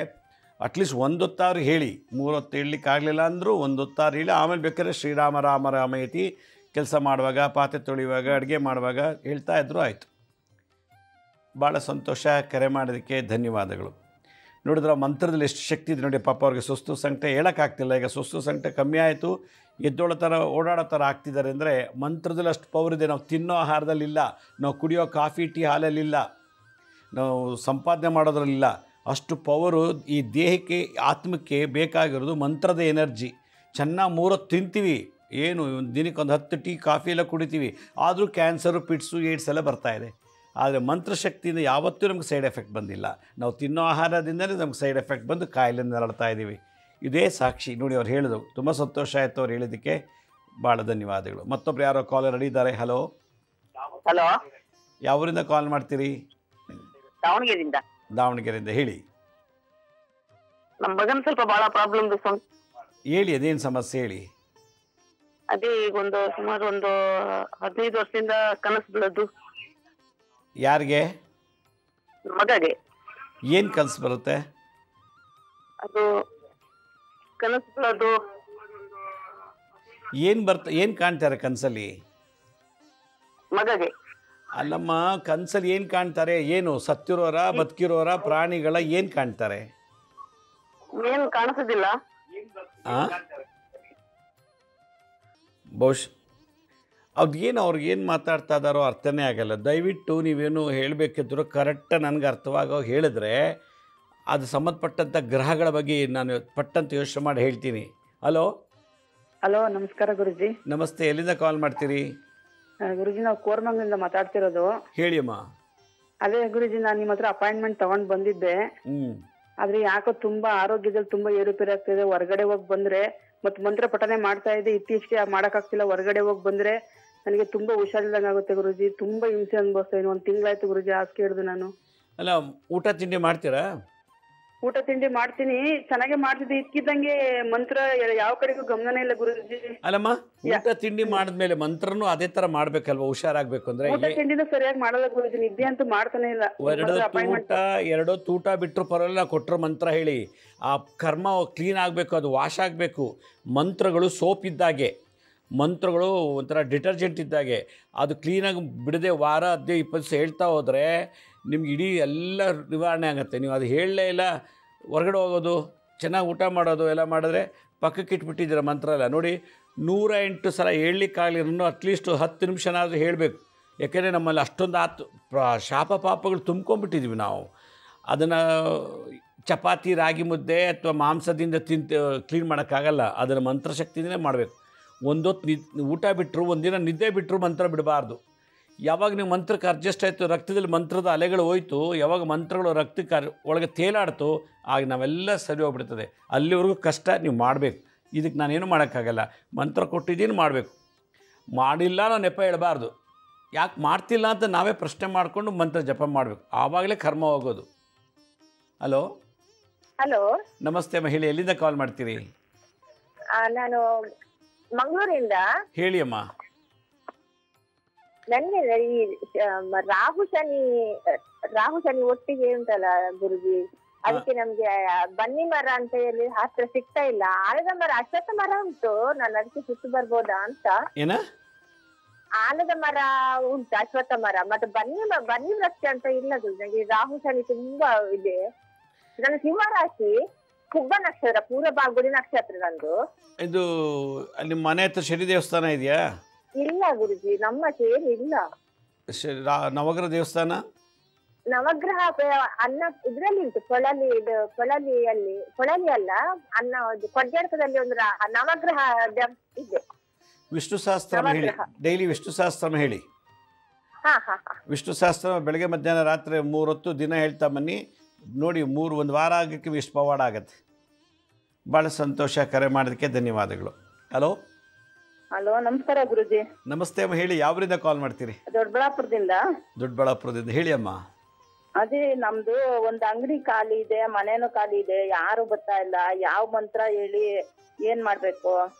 ಅಟ್ಲೀಸ್ಟ್ ಒಂದೊತ್ತಾರು ಹೇಳಿ, 3 ಹೊತ್ತು ಹೇಳಲಿಕ್ಕಾಗಲಿಲ್ಲ ಅಂದರೂ 1 ಹೊತ್ತಾರು ಹೇಳಿ. ಆಮೇಲೆ ಬೇಕಾದ್ರೆ ಶ್ರೀರಾಮ ರಾಮ ರಾಮೇತಿ ಕೆಲಸ ಮಾಡುವಾಗ, ಪಾತ್ರೆ ತೊಳೆಯುವಾಗ, ಅಡುಗೆ ಮಾಡುವಾಗ ಹೇಳ್ತಾ ಇದ್ದರೂ ಆಯಿತು. ಭಾಳ ಸಂತೋಷ. ಕರೆ ಮಾಡೋದಕ್ಕೆ ಧನ್ಯವಾದಗಳು. ನೋಡಿದ್ರೆ ಮಂತ್ರದಲ್ಲಿ ಎಷ್ಟು ಶಕ್ತಿ ಇದೆ ನೋಡಿ. ಪಾಪ ಅವ್ರಿಗೆ ಸುಸ್ತು ಸಂಕಟ ಹೇಳೋಕ್ಕಾಗ್ತಿಲ್ಲ. ಈಗ ಸುಸ್ತು ಸಂಕಟ ಕಮ್ಮಿ ಆಯಿತು, ಎದ್ದೋಳೋ ಥರ ಓಡಾಡೋ ಥರ ಆಗ್ತಿದ್ದಾರೆ ಅಂದರೆ ಮಂತ್ರದಲ್ಲಿ ಅಷ್ಟು ಪವರ್ ಇದೆ. ನಾವು ತಿನ್ನೋ ಆಹಾರದಲ್ಲಿಲ್ಲ, ನಾವು ಕುಡಿಯೋ ಕಾಫಿ ಟೀ ಹಾಲಲ್ಲಿಲ್ಲ, ನಾವು ಸಂಪಾದನೆ ಮಾಡೋದ್ರಲ್ಲಿಲ್ಲ. ಅಷ್ಟು ಪವರು ಈ ದೇಹಕ್ಕೆ ಆತ್ಮಕ್ಕೆ ಬೇಕಾಗಿರೋದು ಮಂತ್ರದ ಎನರ್ಜಿ. ಚೆನ್ನಾಗಿ 3 ಹೊತ್ತು ತಿಂತೀವಿ, ಏನು ದಿನಕ್ಕೆ ಒಂದು 10 ಟೀ ಕಾಫಿ ಎಲ್ಲ ಕುಡಿತೀವಿ, ಆದರೂ ಕ್ಯಾನ್ಸರು, ಪಿಟ್ಸು, ಏಡ್ಸ್ ಎಲ್ಲ ಬರ್ತಾಯಿದೆ. ಆದರೆ ಮಂತ್ರಶಕ್ತಿಯಿಂದ ಯಾವತ್ತೂ ನಮ್ಗೆ ಸೈಡ್ ಎಫೆಕ್ಟ್ ಬಂದಿಲ್ಲ. ನಾವು ತಿನ್ನೋ ಆಹಾರದಿಂದಲೇ ನಮ್ಗೆ ಸೈಡ್ ಎಫೆಕ್ಟ್ ಬಂದು ಕಾಯಿಲೆಯಿಂದ ನರಳ್ತಾ ಇದ್ದೀವಿ. ಇದೇ ಸಾಕ್ಷಿ ನೋಡಿ. ಅವ್ರು ಹೇಳಿದ್ರು, ತುಂಬ ಸಂತೋಷ ಆಯಿತು ಅವ್ರು ಹೇಳಿದ್ದಕ್ಕೆ. ಭಾಳ ಧನ್ಯವಾದಗಳು. ಮತ್ತೊಬ್ರು ಯಾರೋ ಕಾಲರ್ ಇದ್ದಾರೆ. ಹಲೋ.
ಹಲೋ,
ಯಾವೂರಿಂದ ಕಾಲ್ ಮಾಡ್ತೀರಿ?
ದಾವಣಗೆರೆಯಿಂದ.
ದಾವಣಗೆರೆಯಿಂದ ಹೇಳಿ.
ನಮ್ಮ ಮಗನ ಸ್ವಲ್ಪ ಭಾಳ ಪ್ರಾಬ್ಲಮ್ ಇದೆ ಸ್ವಾಮಿ.
ಹೇಳಿ, ಅದೇನು ಸಮಸ್ಯೆ ಹೇಳಿ.
ಅದೇ ಈಗ ಸುಮಾರು 15 ವರ್ಷದಿಂದ ಕನಸು ಬೀಳೋದು.
ಯಾರಿಗೆ?
ಮಗಗೆ.
ಏನು ಕನಸು ಬರುತ್ತೆ?
ಅದು ಕನಸು ಬೀಳೋದು.
ಏನು ಕಾಣ್ತಾರೆ ಕನಸಲ್ಲಿ?
ಮಗಗೆ.
ಅಲ್ಲಮ್ಮ, ಕನಸಲ್ಲಿ ಏನು ಕಾಣ್ತಾರೆ? ಏನು ಸತ್ತಿರೋರ, ಬದುಕಿರೋರ, ಪ್ರಾಣಿಗಳ ಏನು ಕಾಣ್ತಾರೆ?
ಏನು ಕಾಣಿಸೋದಿಲ್ಲ.
ಬಹುಶಃ ಅದೇನು ಅವ್ರಿಗೇನು ಮಾತಾಡ್ತಾ ಇದ್ದಾರೋ ಅರ್ಥನೇ ಆಗಲ್ಲ. ದಯವಿಟ್ಟು ನೀವೇನು ಹೇಳಬೇಕಿದ್ರು ಕರೆಕ್ಟಾಗಿ ನನಗೆ ಅರ್ಥವಾಗೋ ಹೇಳಿದ್ರೆ ಅದು ಸಂಬಂಧಪಟ್ಟಂಥ ಗ್ರಹಗಳ ಬಗ್ಗೆ ನಾನು ಪಟ್ಟಂತ ಯೋಚನೆ ಮಾಡಿ ಹೇಳ್ತೀನಿ. ಹಲೋ.
ಹಲೋ, ನಮಸ್ಕಾರ ಗುರುಜಿ.
ನಮಸ್ತೆ. ಎಲ್ಲಿಂದ ಕಾಲ್ ಮಾಡ್ತೀರಿ?
ಗುರುಜಿ, ನಾವು ಕೋರ್ಮಂಗಲಿಂದ ಮಾತಾಡ್ತಿರೋದು.
ಹೇಳಿ ಅಮ್ಮ.
ಅದೇ ಗುರುಜಿ, ನಾನು ನಿಮ್ಮ ಹತ್ರ ಅಪಾಯಿಂಟ್ಮೆಂಟ್ ತಗೊಂಡು ಬಂದಿದ್ದೆ. ಆದ್ರೆ ಯಾಕೋ ತುಂಬಾ ಆರೋಗ್ಯದಲ್ಲಿ ತುಂಬಾ ಏರುಪೇರು ಆಗ್ತಿದೆ. ಹೊರಗಡೆ ಹೋಗಿ ಬಂದ್ರೆ ಮತ್ತೆ ಮಂತ್ರ ಪಠನೆ ಮಾಡ್ತಾ ಇದ್ದೆ, ಇತ್ತೀಚೆಗೆ ಮಾಡಕ್ಕಾಗ್ತಿಲ್ಲ. ಹೊರಗಡೆ ಹೋಗಿ ಬಂದ್ರೆ ನನಗೆ ತುಂಬಾ ಹುಷಾರಿಲ್ದಂಗೆ ಆಗುತ್ತೆ ಗುರುಜಿ. ತುಂಬಾ ಹಿಂಸೆ ಅನ್ಭವಿಸ್ತಾ ಇದ್ದೀನಿ. 1 ತಿಂಗಳಾಯ್ತು ಗುರುಜಿ ಹಾಸಿಗೆ ಹಿಡಿದು ನಾನು.
ಅಲ್ಲ, ಊಟ ತಿಂಡಿ ಮಾಡ್ತೀರಾ?
ಊಟ ತಿಂಡಿ ಮಾಡ್ತೀನಿ, ಚೆನ್ನಾಗೆ ಮಾಡ್ತಿದ್ದೆ. ಇದ್ಕಿದ್ದಂಗೆ ಮಂತ್ರ ಯಾವ ಕಡೆಗೂ ಗಮನನೇ ಇಲ್ಲ ಗುರುಜಿ.
ಅಲ್ಲಮ್ಮ, ಊಟ ತಿಂಡಿ ಮಾಡಿದ್ಮೇಲೆ ಮಂತ್ರನೂ ಅದೇ ತರ ಮಾಡ್ಬೇಕಲ್ವಾ? ಹುಷಾರಾಗ್ಬೇಕು ಅಂದ್ರೆ
ಊಟ ತಿಂಡಿನೂ ಸರಿಯಾಗಿ ಮಾಡಲ್ಲ ಗುರುಜಿ. ನಿದ್ದೆ ಅಂತೂ ಮಾಡ್ತಾನೆ ಇಲ್ಲ.
2 ಊಟ ಬಿಟ್ಟರು ಪರವಾಗಿಲ್ಲ, ಕೊಟ್ಟರು ಮಂತ್ರ ಹೇಳಿ. ಆ ಕರ್ಮ ಕ್ಲೀನ್ ಆಗಬೇಕು, ಅದು ವಾಶ್ ಆಗಬೇಕು. ಮಂತ್ರಗಳು ಸೋಪ್ ಇದ್ದಾಗೆ, ಮಂತ್ರಗಳು ಒಂಥರ ಡಿಟರ್ಜೆಂಟ್ ಇದ್ದಾಗೆ. ಅದು ಕ್ಲೀನಾಗಿ ಬಿಡದೆ ವಾರ 15-20 ದಿವಸ ಹೇಳ್ತಾ ಹೋದರೆ ನಿಮ್ಗೆ ಇಡೀ ಎಲ್ಲ ನಿವಾರಣೆ ಆಗುತ್ತೆ. ನೀವು ಅದು ಹೇಳಲೇ ಇಲ್ಲ, ಹೊರಗಡೆ ಹೋಗೋದು, ಚೆನ್ನಾಗಿ ಊಟ ಮಾಡೋದು ಎಲ್ಲ ಮಾಡಿದ್ರೆ ಪಕ್ಕಕ್ಕೆ ಇಟ್ಬಿಟ್ಟಿದ್ದೀರ ಮಂತ್ರ ಎಲ್ಲ. ನೋಡಿ, 108 ಸಲ ಹೇಳಲಿಕ್ಕಾಗಲಿರೋ ಅಟ್ಲೀಸ್ಟ್ 10 ನಿಮಿಷನಾದರೂ ಹೇಳಬೇಕು. ಯಾಕೆಂದರೆ ನಮ್ಮಲ್ಲಿ ಅಷ್ಟೊಂದು ಶಾಪ ಪಾಪಗಳು ತುಂಬ್ಕೊಂಡ್ಬಿಟ್ಟಿದ್ದೀವಿ ನಾವು. ಅದನ್ನು ಚಪಾತಿ, ರಾಗಿ ಮುದ್ದೆ ಅಥವಾ ಮಾಂಸದಿಂದ ಕ್ಲೀನ್ ಮಾಡೋಕ್ಕಾಗಲ್ಲ. ಅದನ್ನು ಮಂತ್ರಶಕ್ತಿಯಿಂದಲೇ ಮಾಡಬೇಕು. 1 ಹೊತ್ತು ಊಟ ಬಿಟ್ಟರು, 1 ದಿನ ನಿದ್ದೆ ಬಿಟ್ಟರು ಮಂತ್ರ ಬಿಡಬಾರ್ದು. ಯಾವಾಗ ನೀವು ಮಂತ್ರಕ್ಕೆ ಅಡ್ಜಸ್ಟ್ ಆಯಿತು, ರಕ್ತದಲ್ಲಿ ಮಂತ್ರದ ಅಲೆಗಳು ಹೋಯ್ತು, ಯಾವಾಗ ಮಂತ್ರಗಳು ರಕ್ತಕ್ಕೆ ಒಳಗೆ ತೇಲಾಡ್ತು, ಆಗ ನಾವೆಲ್ಲ ಸರಿ ಹೋಗ್ಬಿಡ್ತದೆ. ಅಲ್ಲಿವರೆಗೂ ಕಷ್ಟ ನೀವು ಮಾಡಬೇಕು. ಇದಕ್ಕೆ ನಾನೇನು ಮಾಡೋಕ್ಕಾಗಲ್ಲ. ಮಂತ್ರ ಕೊಟ್ಟಿದ್ದೀನಿ, ಮಾಡಬೇಕು. ಮಾಡಿಲ್ಲ ನಾವು ನೆಪ ಹೇಳಬಾರ್ದು. ಯಾಕೆ ಮಾಡ್ತಿಲ್ಲ ಅಂತ ನಾವೇ ಪ್ರಶ್ನೆ ಮಾಡಿಕೊಂಡು ಮಂತ್ರ ಜಪ ಮಾಡಬೇಕು. ಆವಾಗಲೇ ಕರ್ಮ ಹೋಗೋದು. ಹಲೋ
ಹಲೋ,
ನಮಸ್ತೆ ಮಹಿಳೆ, ಎಲ್ಲಿಂದ ಕಾಲ್ ಮಾಡ್ತೀರಿ?
ನಾನು ಮಂಗಳೂರಿಂದ.
ಹೇಳಿ ಅಮ್ಮ.
ನನಗೆ ಈ ರಾಹು ಶನಿ ಒಟ್ಟಿಗೆ ಉಂಟಲ್ಲ ಗುರುಜಿ, ಅದಕ್ಕೆ ನಮ್ಗೆ ಬನ್ನಿ ಮರ ಅಂತ ಹೇಳಿ ಹತ್ರ ಸಿಗ್ತಾ ಇಲ್ಲ. ಆಲದ ಮರ, ಅಶ್ವತ್ಥ ಮರ ಉಂಟು, ನಾನು ಅದಕ್ಕೆ ಸುತ್ತು ಬರ್ಬೋದಾ ಅಂತ.
ಏನ?
ಆಲದ ಮರ ಉಂಟು, ಅಶ್ವತ್ಥ ಮರ, ಮತ್ತೆ ಬನ್ನಿ ವೃಕ್ಷ ಅಂತ ಇಲ್ಲ ಗುರುಜಿ. ನನಗೆ ರಾಹು ಶನಿ ತುಂಬಾ ಇದೆ. ನನ್ನ ಸಿಂಹರಾಶಿ, ಕುಬ್ಬ ನಕ್ಷತ್ರ, ಪೂರ್ವ ಬಾಗುಡಿ ನಕ್ಷತ್ರ ನಂದು.
ಇದು ನಿಮ್ಮ ಮನೆ ಹತ್ರ ಶನಿ ದೇವಸ್ಥಾನ ಇದೆಯಾ?
ಇಲ್ಲ ಗುರುಜಿ, ನಮ್ಮ ಸೇರಿ ಇಲ್ಲ.
ನವಗ್ರಹ ದೇವಸ್ಥಾನ?
ನವಗ್ರಹ ಅನ್ನ ಇದ್ರಲ್ಲಿ ಉಂಟು, ಕೊಳಲಿ ಅಲ್ಲ, ಅನ್ನ ಕೊಡ್ಯಾಡಕದಲ್ಲಿ ಒಂದು ನವಗ್ರಹ ಇದೆ.
ವಿಷ್ಣು ಸಹಸ್ರನಾಮ ಹೇಳಿ, ಡೈಲಿ ವಿಷ್ಣು ಸಹಸ್ರನಾಮ ಹೇಳಿ. ವಿಷ್ಣು ಸಹಸ್ರನಾಮ ಬೆಳಗ್ಗೆ ಮಧ್ಯಾಹ್ನ ರಾತ್ರಿ 3 ಹೊತ್ತು ದಿನ ಹೇಳ್ತಾ ಬನ್ನಿ. ನೋಡಿ, 1 ವಾರ ಆಗಕ್ಕೆ ಎಷ್ಟು ಪವಾಡ ಆಗತ್ತೆ. ಭಾಳ ಸಂತೋಷ. ಕರೆ ಮಾಡೋದಕ್ಕೆ ಧನ್ಯವಾದಗಳು. ಹಲೋ
ಹಲೋ, ನಮಸ್ಕಾರ ಗುರುಜಿ.
ನಮಸ್ತೆ ಅಮ್ಮ, ಹೇಳಿ. ಯಾವರಿಂದ ಕಾಲ್ ಮಾಡ್ತೀರಿ?
ದೊಡ್ಡಬಳ್ಳಾಪುರದಿಂದ.
ದೊಡ್ಡಬಳ್ಳಾಪುರದಿಂದ, ಹೇಳಿ ಅಮ್ಮ.
ಅದೇ ನಮ್ದು ಒಂದು ಅಂಗಡಿ ಖಾಲಿ ಇದೆ, ಮನೇನು ಖಾಲಿ ಇದೆ, ಯಾರು ಬರ್ತಾ ಇಲ್ಲ. ಯಾವ ಮಂತ್ರ ಹೇಳಿ ಏನ್ ಮಾಡ್ಬೇಕು?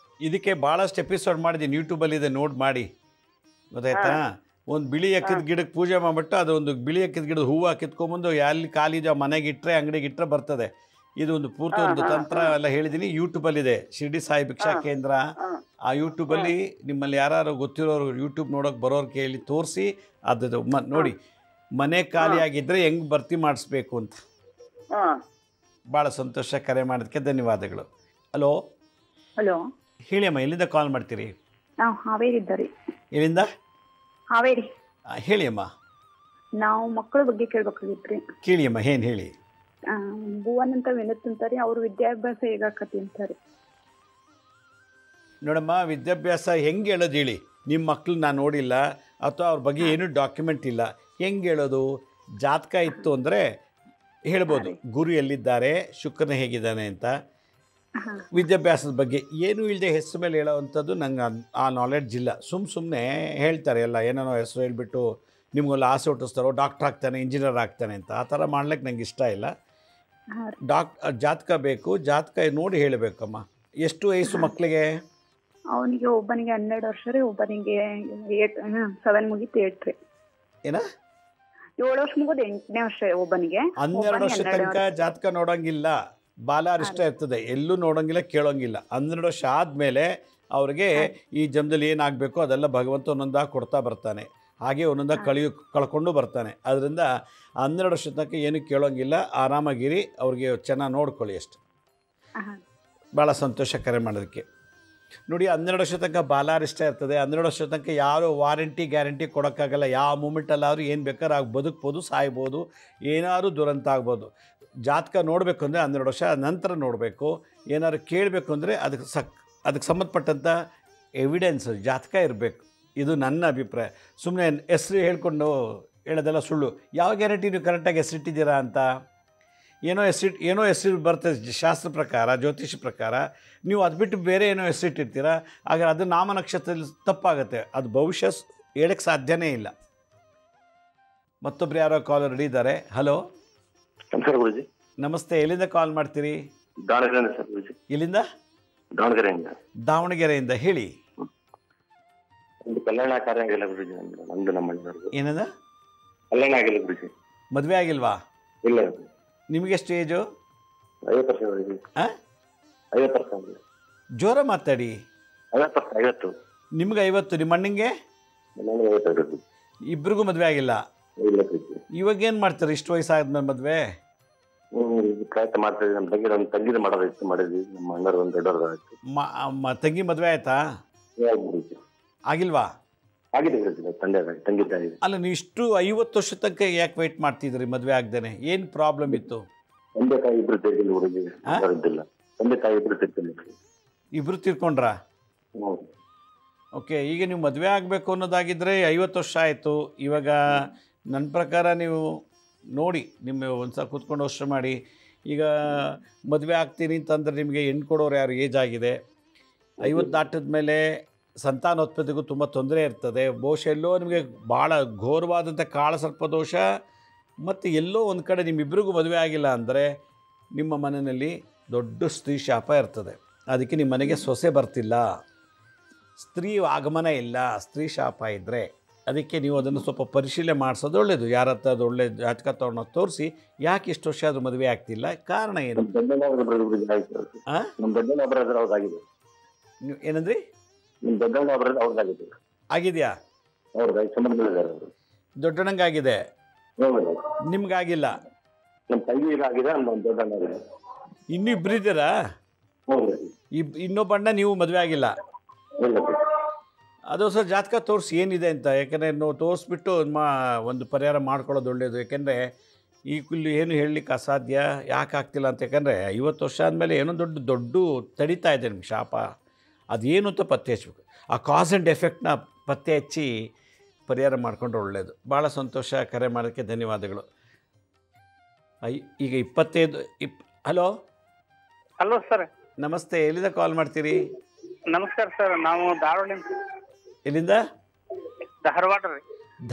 ಇದಕ್ಕೆ ಭಾಳಷ್ಟು ಎಪಿಸೋಡ್ ಮಾಡಿದ್ದೀನಿ, ಯೂಟ್ಯೂಬಲ್ಲಿ ಇದೆ, ನೋಟ್ ಮಾಡಿ. ಗೊತ್ತಾಯ್ತಾ? ಒಂದು ಬಿಳಿ ಎಕ್ಕಿದ ಗಿಡಕ್ಕೆ ಪೂಜೆ ಮಾಡಿಬಿಟ್ಟು ಅದು ಒಂದು ಬಿಳಿ ಎಕ್ಕಿದ ಗಿಡದ ಹೂವು ಕಿತ್ಕೊಂಬಂದು ಎಲ್ಲಿ ಖಾಲಿ ಇದೆ ಮನೆಗೆ ಇಟ್ಟರೆ, ಅಂಗಡಿಗೆ ಇಟ್ಟರೆ ಬರ್ತದೆ. ಇದು ಒಂದು ಪೂರ್ತಿ ಒಂದು ತಂತ್ರ ಎಲ್ಲ ಹೇಳಿದ್ದೀನಿ, ಯೂಟ್ಯೂಬಲ್ಲಿದೆ. ಶಿರ್ಡಿ ಸಾಯಿ ಭಿಕ್ಷಾ ಕೇಂದ್ರ. ಆ ಯೂಟ್ಯೂಬಲ್ಲಿ ನಿಮ್ಮಲ್ಲಿ ಯಾರು ಗೊತ್ತಿರೋರು ಯೂಟ್ಯೂಬ್ ನೋಡೋಕೆ ಬರೋರು ಕೇಳಿ ತೋರಿಸಿ ಅದು ನೋಡಿ, ಮನೆ ಖಾಲಿಯಾಗಿದ್ದರೆ ಹೆಂಗೆ ಭರ್ತಿ ಮಾಡಿಸ್ಬೇಕು ಅಂತ. ಭಾಳ ಸಂತೋಷ. ಕರೆ ಮಾಡೋದಕ್ಕೆ ಧನ್ಯವಾದಗಳು. ಹಲೋ
ಹಲೋ,
ಹೇಳಿ ಅಮ್ಮ, ಎಲ್ಲಿಂದ ಕಾಲ್ ಮಾಡ್ತೀರಿ?
ನಾವು ಹಾವೇರಿ ಇದ್ದಾರೆ.
ಎಲ್ಲಿಂದ?
ಹಾವೇರಿ.
ಹೇಳಿ ಅಮ್ಮ.
ನಾವು ಮಕ್ಕಳ ಬಗ್ಗೆ ಕೇಳ್ಬೇಕಾಗಿತ್ರಿ.
ಕೇಳಿ ಅಮ್ಮ, ಏನು ಹೇಳಿ?
ಭುವನ್ ಅಂತ ವಿನತ್ ಅಂತಾರೆ, ಅವ್ರ ವಿದ್ಯಾಭ್ಯಾಸ ಹೇಗಾಕತಿ ಅಂತಾರೆ.
ನೋಡಮ್ಮ, ವಿದ್ಯಾಭ್ಯಾಸ ಹೆಂಗೆ ಹೇಳೋದು ಹೇಳಿ. ನಿಮ್ಮ ಮಕ್ಳು ನಾನು ನೋಡಿಲ್ಲ ಅಥವಾ ಅವ್ರ ಬಗ್ಗೆ ಏನೂ ಡಾಕ್ಯುಮೆಂಟ್ ಇಲ್ಲ, ಹೆಂಗೆ ಹೇಳೋದು? ಜಾತಕ ಇತ್ತು ಅಂದರೆ ಹೇಳ್ಬೋದು, ಗುರು ಎಲ್ಲಿದ್ದಾರೆ, ಶುಕ್ರನ ಹೇಗಿದ್ದಾನೆ ಅಂತ. ವಿದ್ಯಾಭ್ಯಾಸದ ಬಗ್ಗೆ ಏನೂ ಇಲ್ಲದೆ ಹೆಸರು ಮೇಲೆ ಹೇಳೋವಂಥದ್ದು ನಂಗೆ ಆ ನಾಲೆಡ್ಜ್ ಇಲ್ಲ. ಸುಮ್ಮನೆ ಹೇಳ್ತಾರೆ ಎಲ್ಲ, ಏನೇನೋ ಹೆಸರು ಹೇಳ್ಬಿಟ್ಟು ನಿಮ್ಗೆಲ್ಲ ಆಸೆ ಹುಟ್ಟಿಸ್ತಾರೋ, ಡಾಕ್ಟ್ರ್ ಆಗ್ತಾನೆ, ಇಂಜಿನಿಯರ್ ಆಗ್ತಾನೆ ಅಂತ. ಆ ಥರ ಮಾಡ್ಲಿಕ್ಕೆ ನಂಗೆ ಇಷ್ಟ ಇಲ್ಲ. ಜಾತಕ ಬೇಕು, ಜಾತಕ ನೋಡಿ ಹೇಳಬೇಕಮ್ಮ. ಎಷ್ಟು ವಯಸ್ಸು ಮಕ್ಕಳಿಗೆ?
ಅವನಿಗೆ ಒಬ್ಬನಿಗೆ 12 ವರ್ಷ ರೀ, ಒಬ್ಬನಿಗೆ 7 ಮುಗಿತು 8 ರೀ.
ಏನ?
7 ವರ್ಷ ಮುಗಿದು 8ನೇ ವರ್ಷ ಒಬ್ಬನಿಗೆ.
12 ವರ್ಷ ತನಕ ಜಾತಕ ನೋಡೋಂಗಿಲ್ಲ, ಬಾಲಾರಿಷ್ಟ ಇರ್ತದೆ, ಎಲ್ಲೂ ನೋಡೋಂಗಿಲ್ಲ, ಕೇಳೋಂಗಿಲ್ಲ. 12 ವರ್ಷ ಆದಮೇಲೆ ಅವ್ರಿಗೆ ಈ ಜನ್ಮದಲ್ಲಿ ಏನಾಗಬೇಕು ಅದೆಲ್ಲ ಭಗವಂತ ಒಂದೊಂದಾಗಿ ಕೊಡ್ತಾ ಬರ್ತಾನೆ, ಹಾಗೆ ಒಂದೊಂದಾಗಿ ಕಳ್ಕೊಂಡು ಬರ್ತಾನೆ. ಅದರಿಂದ 12 ವರ್ಷ ತನಕ ಏನು ಕೇಳೋಂಗಿಲ್ಲ, ಆರಾಮಾಗಿರಿ, ಅವ್ರಿಗೆ ಚೆನ್ನಾಗಿ ನೋಡ್ಕೊಳ್ಳಿ ಅಷ್ಟು. ಭಾಳ ಸಂತೋಷ ಕರೆ ಮಾಡೋದಕ್ಕೆ. ನೋಡಿ, 12 ವರ್ಷ ತನಕ ಬಾಲಾರಿಷ್ಟ ಇರ್ತದೆ. 12 ವರ್ಷ ತನಕ ಯಾರು ವಾರಂಟಿ ಗ್ಯಾರಂಟಿ ಕೊಡೋಕ್ಕಾಗಲ್ಲ. ಯಾವ ಮೂಮೆಂಟಲ್ಲಾದರೂ ಏನು ಬೇಕಾದ್ರೂ ಬದುಕ್ಬೋದು, ಸಾಯ್ಬೋದು, ಏನಾದರೂ ದುರಂತ ಆಗ್ಬೋದು. ಜಾತಕ ನೋಡಬೇಕು ಅಂದರೆ 12 ವರ್ಷ ನಂತರ ನೋಡಬೇಕು. ಏನಾದ್ರು ಕೇಳಬೇಕು ಅಂದರೆ ಅದಕ್ಕೆ ಸಂಬಂಧಪಟ್ಟಂಥ ಎವಿಡೆನ್ಸ್ ಜಾತಕ ಇರಬೇಕು. ಇದು ನನ್ನ ಅಭಿಪ್ರಾಯ. ಸುಮ್ಮನೆ ಹೆಸ್ರು ಹೇಳ್ಕೊಂಡು ಹೇಳೋದೆಲ್ಲ ಸುಳ್ಳು. ಯಾವ ಗ್ಯಾರಂಟಿ ನೀವು ಕರೆಕ್ಟಾಗಿ ಹೆಸರಿಟ್ಟಿದ್ದೀರಾ ಅಂತ? ಏನೋ ಹೆಸರು ಬರ್ತದೆ ಶಾಸ್ತ್ರ ಪ್ರಕಾರ, ಜ್ಯೋತಿಷ ಪ್ರಕಾರ. ನೀವು ಅದು ಬಿಟ್ಟು ಬೇರೆ ಏನೋ ಹೆಸರಿಟ್ಟಿರ್ತೀರ, ಹಾಗಾದ್ರೆ ಅದು ನಾಮ ನಕ್ಷತ್ರದಲ್ಲಿ ತಪ್ಪಾಗುತ್ತೆ. ಅದು ಭವಿಷ್ಯ ಹೇಳಕ್ಕೆ ಸಾಧ್ಯನೇ ಇಲ್ಲ. ಮತ್ತೊಬ್ರು ಯಾರೋ ಕಾಲರ್ ರೆಡಿ ಇದ್ದಾರೆ. ಹಲೋ,
ನಮಸ್ಕಾರ ಗುರುಜಿ.
ನಮಸ್ತೆ, ಎಲ್ಲಿಂದ ಕಾಲ್ ಮಾಡ್ತೀರಿ?
ದಾವಣಗೆರೆಯಿಂದ ಸರ್ ಗುರುಜಿ.
ಎಲ್ಲಿಂದ?
ದಾವಣಗೆರೆಯಿಂದ.
ದಾವಣಗೆರೆಯಿಂದ, ಹೇಳಿ.
ಒಂದು ಕಲ್ಯಾಣ ಕಾರ್ಯ ಆಗಿಲ್ಲ ಗುರುಜಿ, ನಮ್ದು ನಮ್ಮ ಮನೆಯವ್ರದ್ದು.
ಏನದ?
ಕಲ್ಯಾಣ ಆಗಿಲ್ಲ ಗುರುಜಿ.
ಮದುವೆ ಆಗಿಲ್ವಾ?
ಇಲ್ಲ.
ನಿಮಗೆಷ್ಟು ಏಜು?
50 ವರ್ಷ ಗುರುಜಿ. 50 ವರ್ಷ.
ಜೋರ ಮಾತಾಡಿ.
50.
ನಿಮ್ಗೆ 50, ನಿಮ್ಮ ಅಣ್ಣಂಗೆ?
ನನಗೆ 50.
ಇಬ್ಬರಿಗೂ ಮದುವೆ ಆಗಿಲ್ಲ?
ಇಲ್ಲ ಗುರುಜಿ.
ಇವಾಗ ಏನು ಮಾಡ್ತಾರೆ ಇಷ್ಟು ವಯಸ್ಸಾದ್ಮೇಲೆ ಮದುವೆ?
ಪ್ರಯತ್ನ ಮಾಡ್ತಾ ಇದ್ದೀವಿ. ನಮ್ಮ ತಂಗಿದ ಮಾಡೋದಿತ್ತು, ಮಾಡಿದ್ವಿ. ನಮ್ಮ ಅಣ್ಣರು ಒಂದು ದೊಡ್ಡವ್ರು ಆಯ್ತು.
ತಂಗಿ ಮದುವೆ ಆಯ್ತಾ?
ಗುರುಜಿ.
ಆಗಿಲ್ವಾ?
ಆಗಿದೆ ಗುರುಜಿ, ತಂಗಿದ್ದಾಗಿದೆ.
ಅಲ್ಲ, ನೀವು ಇಷ್ಟು 50 ವರ್ಷ ತನಕ ಯಾಕೆ ವೆಯ್ಟ್ ಮಾಡ್ತಿದ್ರಿ ಮದುವೆ ಆಗ್ದೇನೆ? ಏನು ಪ್ರಾಬ್ಲಮ್ ಇತ್ತು?
ತಂದೆ ತಾಯಿ ಇಬ್ರು ತೀರ್ಕೊಂಡಿಲ್ಲ ಗುರುಜಿ. ತಂದೆ ತಾಯಿ ಇಬ್ರು ತೀರ್ಕೊಂಡಿಲ್ಲ.
ಇಬ್ರು ತೀರ್ಕೊಂಡ್ರಾ? ಓಕೆ, ಈಗ ನೀವು ಮದುವೆ ಆಗಬೇಕು ಅನ್ನೋದಾಗಿದ್ದರೆ 50 ವರ್ಷ ಆಯಿತು. ಇವಾಗ ನನ್ನ ಪ್ರಕಾರ ನೀವು ನೋಡಿ, ನಿಮ್ಮ ಒಂದು ಸಲ ಕೂತ್ಕೊಂಡು ಯೋಚನೆ ಮಾಡಿ. ಈಗ ಮದುವೆ ಆಗ್ತೀನಿ ಅಂತಂದರೆ ನಿಮಗೆ ಹೆಣ್ಣು ಕೊಡೋರು ಯಾರು ಏಜ್ ಆಗಿದೆ. 50 ದಾಟಿದ ಮೇಲೆ ಸಂತಾನೋತ್ಪತ್ತಿಗೂ ತುಂಬ ತೊಂದರೆ ಇರ್ತದೆ. ಬಹುಶಃ ಎಲ್ಲೋ ನಿಮಗೆ ಭಾಳ ಘೋರವಾದಂಥ ಕಾಳಸರ್ಪದೋಷ ಮತ್ತು ಎಲ್ಲೋ ಒಂದು ಕಡೆ ನಿಮ್ಮಿಬ್ಬರಿಗೂ ಮದುವೆ ಆಗಿಲ್ಲ ಅಂದರೆ ನಿಮ್ಮ ಮನೆಯಲ್ಲಿ ದೊಡ್ಡ ಸ್ತ್ರೀ ಶಾಪ ಇರ್ತದೆ. ಅದಕ್ಕೆ ನಿಮ್ಮ ಮನೆಗೆ ಸೊಸೆ ಬರ್ತಿಲ್ಲ, ಸ್ತ್ರೀ ಆಗಮನ ಇಲ್ಲ, ಸ್ತ್ರೀ ಶಾಪ ಇದ್ದರೆ. ಅದಕ್ಕೆ ನೀವು ಅದನ್ನು ಸ್ವಲ್ಪ ಪರಿಶೀಲನೆ ಮಾಡಿಸೋದು ಒಳ್ಳೆಯದು. ಯಾರ ಹತ್ರ ಅದು ಒಳ್ಳೆ ಜಾತಕ ತೊಗೊಂಡು ತೋರಿಸಿ ಯಾಕೆ ಇಷ್ಟು ವರ್ಷ ಅದು ಮದುವೆ ಆಗ್ತಿಲ್ಲ, ಕಾರಣ ಏನು? ನೀವು ಏನಂದ್ರಿ? ಆಗಿದೆಯಾ? ದೊಡ್ಡಣ್ಣಂಗಾಗಿದೆ, ನಿಮ್ಗಾಗಿಲ್ಲ. ಇನ್ನೂ ಇಬ್ಬರಿದ್ದೀರಾ? ಇನ್ನೊಬ್ಬಣ್ಣ ನೀವು ಮದುವೆ ಆಗಿಲ್ಲ. ಅದು ಸಹ ಜಾತಕ ತೋರಿಸಿ ಏನಿದೆ ಅಂತ. ಯಾಕೆಂದರೆ ನಾವು ತೋರಿಸ್ಬಿಟ್ಟು ಒಂದು ಪರಿಹಾರ ಮಾಡ್ಕೊಳ್ಳೋದು ಒಳ್ಳೆಯದು. ಯಾಕೆಂದರೆ ಇಲ್ಲಿ ಏನು ಹೇಳಲಿಕ್ಕೆ ಅಸಾಧ್ಯ, ಯಾಕೆ ಆಗ್ತಿಲ್ಲ ಅಂತ. ಯಾಕಂದರೆ 50 ವರ್ಷ ಆದಮೇಲೆ ಏನೋ ದೊಡ್ಡ ತಡೀತಾ ಇದೆ ನಿಮ್ಗೆ ಶಾಪ. ಅದೇನು ಅಂತ ಪತ್ತೆ ಹಚ್ಚಬೇಕು. ಆ ಕಾಸ್ ಆ್ಯಂಡ್ ಎಫೆಕ್ಟ್ನ ಪತ್ತೆ ಹಚ್ಚಿ ಪರಿಹಾರ ಮಾಡಿಕೊಂಡ್ರೆ ಒಳ್ಳೆಯದು. ಭಾಳ ಸಂತೋಷ, ಕರೆ ಮಾಡೋಕ್ಕೆ ಧನ್ಯವಾದಗಳು. ಈಗ 25 ಹಲೋ
ಹಲೋ ಸರ್,
ನಮಸ್ತೆ. ಎಲ್ಲಿಂದ ಕಾಲ್ ಮಾಡ್ತೀರಿ?
ನಮಸ್ಕಾರ ಸರ್, ನಾವು ಧಾರವಾಡ.
ಎಲ್ಲಿಂದ?
ಧಾರವಾಡ ರೀ.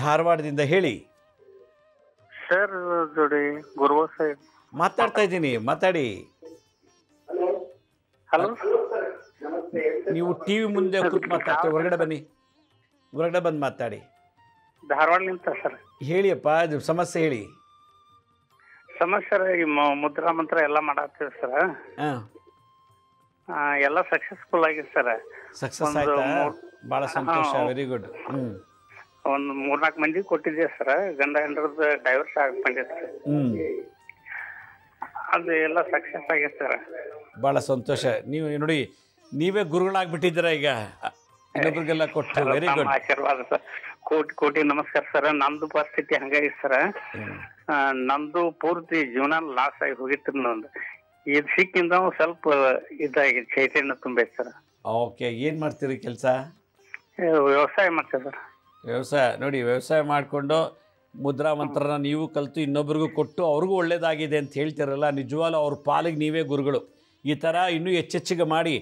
ಧಾರವಾಡದಿಂದ. ಹೇಳಿ
ಸರ್. ಜೋಡಿ ಗುರುವ ಸರ್
ಮಾತಾಡ್ತಾ ಇದ್ದೀನಿ, ಮಾತಾಡಿ.
ಹಲೋ,
ನೀವು ಟಿ ವಿ ಮುಂದೆ ಕೂತು ಮಾತಾಡ್ತೀವಿ, ಹೊರಗಡೆ ಬನ್ನಿ, ಹೊರಗಡೆ ಬಂದು ಮಾತಾಡಿ.
ಧಾರವಾಡಲಿಂದ ಸರ್.
ಹೇಳಿಯಪ್ಪ, ಇದು ಸಮಸ್ಯೆ ಹೇಳಿ.
ಸಮಸ್ಯೆ ಈ ಮುದ್ರಾ ಮಂತ್ರ ಎಲ್ಲ ಮಾಡತ್ತೀವಿ ಸರ್.
ಹಾಂ,
ಎಲ್ಲ ಸಕ್ಸಸ್ಫುಲ್ ಆಗಿದೆ ಸರ್.
ಸಕ್ಸಸ್ ಆಯ್ತಾ? ಭಾಳ ಸಂತೋಷ, ವೆರಿ ಗುಡ್.
ಒಂದು 3-4 ಮಂದಿ ಕೊಟ್ಟಿದ್ದೆ ಸರ್. ಗಂಡ ಹೆಂಡ್ರದ್ದು ಡೈವರ್ಸ್ ಆಗಿ ಬಂದಿತ್ತು. ಅದು ಎಲ್ಲ ಸಕ್ಸಸ್ ಆಗಿದೆ ಸರ್.
ಭಾಳ ಸಂತೋಷ. ನೀವು ನೋಡಿ, ನೀವೇ ಗುರುಗಳಾಗ್ಬಿಟ್ಟಿದ್ದೀರಾ ಈಗ, ಇನ್ನೊಬ್ರಿಗೆಲ್ಲ ಕೊಟ್ಟು. Very good.
ಆಶೀರ್ವಾದ ಸರ್. ಕೋಟಿ ನಮಸ್ಕಾರ ಸರ್. ನಮ್ದು ಪರಿಸ್ಥಿತಿ ಹಂಗಾಗಿ ಸರ್, ನಮ್ದು ಪೂರ್ತಿ ಜೀವನ ಲಾಸ್ ಆಗಿ ಹೋಗಿತ್ತು. ನಂದು ಇದು ಸಿಕ್ಕಿಂದ ಸ್ವಲ್ಪ ಇದಾಗಿ ಚೈತನ್ಯ ತುಂಬೈತೆ ಸರ್.
ಓಕೆ, ಏನು ಮಾಡ್ತೀರಿ ಕೆಲಸ?
ವ್ಯವಸಾಯ ಮಾಡ್ತೇವೆ ಸರ್.
ವ್ಯವಸಾಯ ನೋಡಿ, ವ್ಯವಸಾಯ ಮಾಡಿಕೊಂಡು ಮುದ್ರಾ ಮಂತ್ರನ ನೀವು ಕಲಿತು ಇನ್ನೊಬ್ರಿಗೂ ಕೊಟ್ಟು ಅವ್ರಿಗೂ ಒಳ್ಳೇದಾಗಿದೆ ಅಂತ ಹೇಳ್ತಿರಲ್ಲ, ನಿಜವಾಗ್ಲೂ ಅವ್ರ ಪಾಲಿಗೆ ನೀವೇ ಗುರುಗಳು. ಈ ಥರ ಇನ್ನೂ ಹೆಚ್ಚೆಚ್ಚಿಗೆ ಮಾಡಿ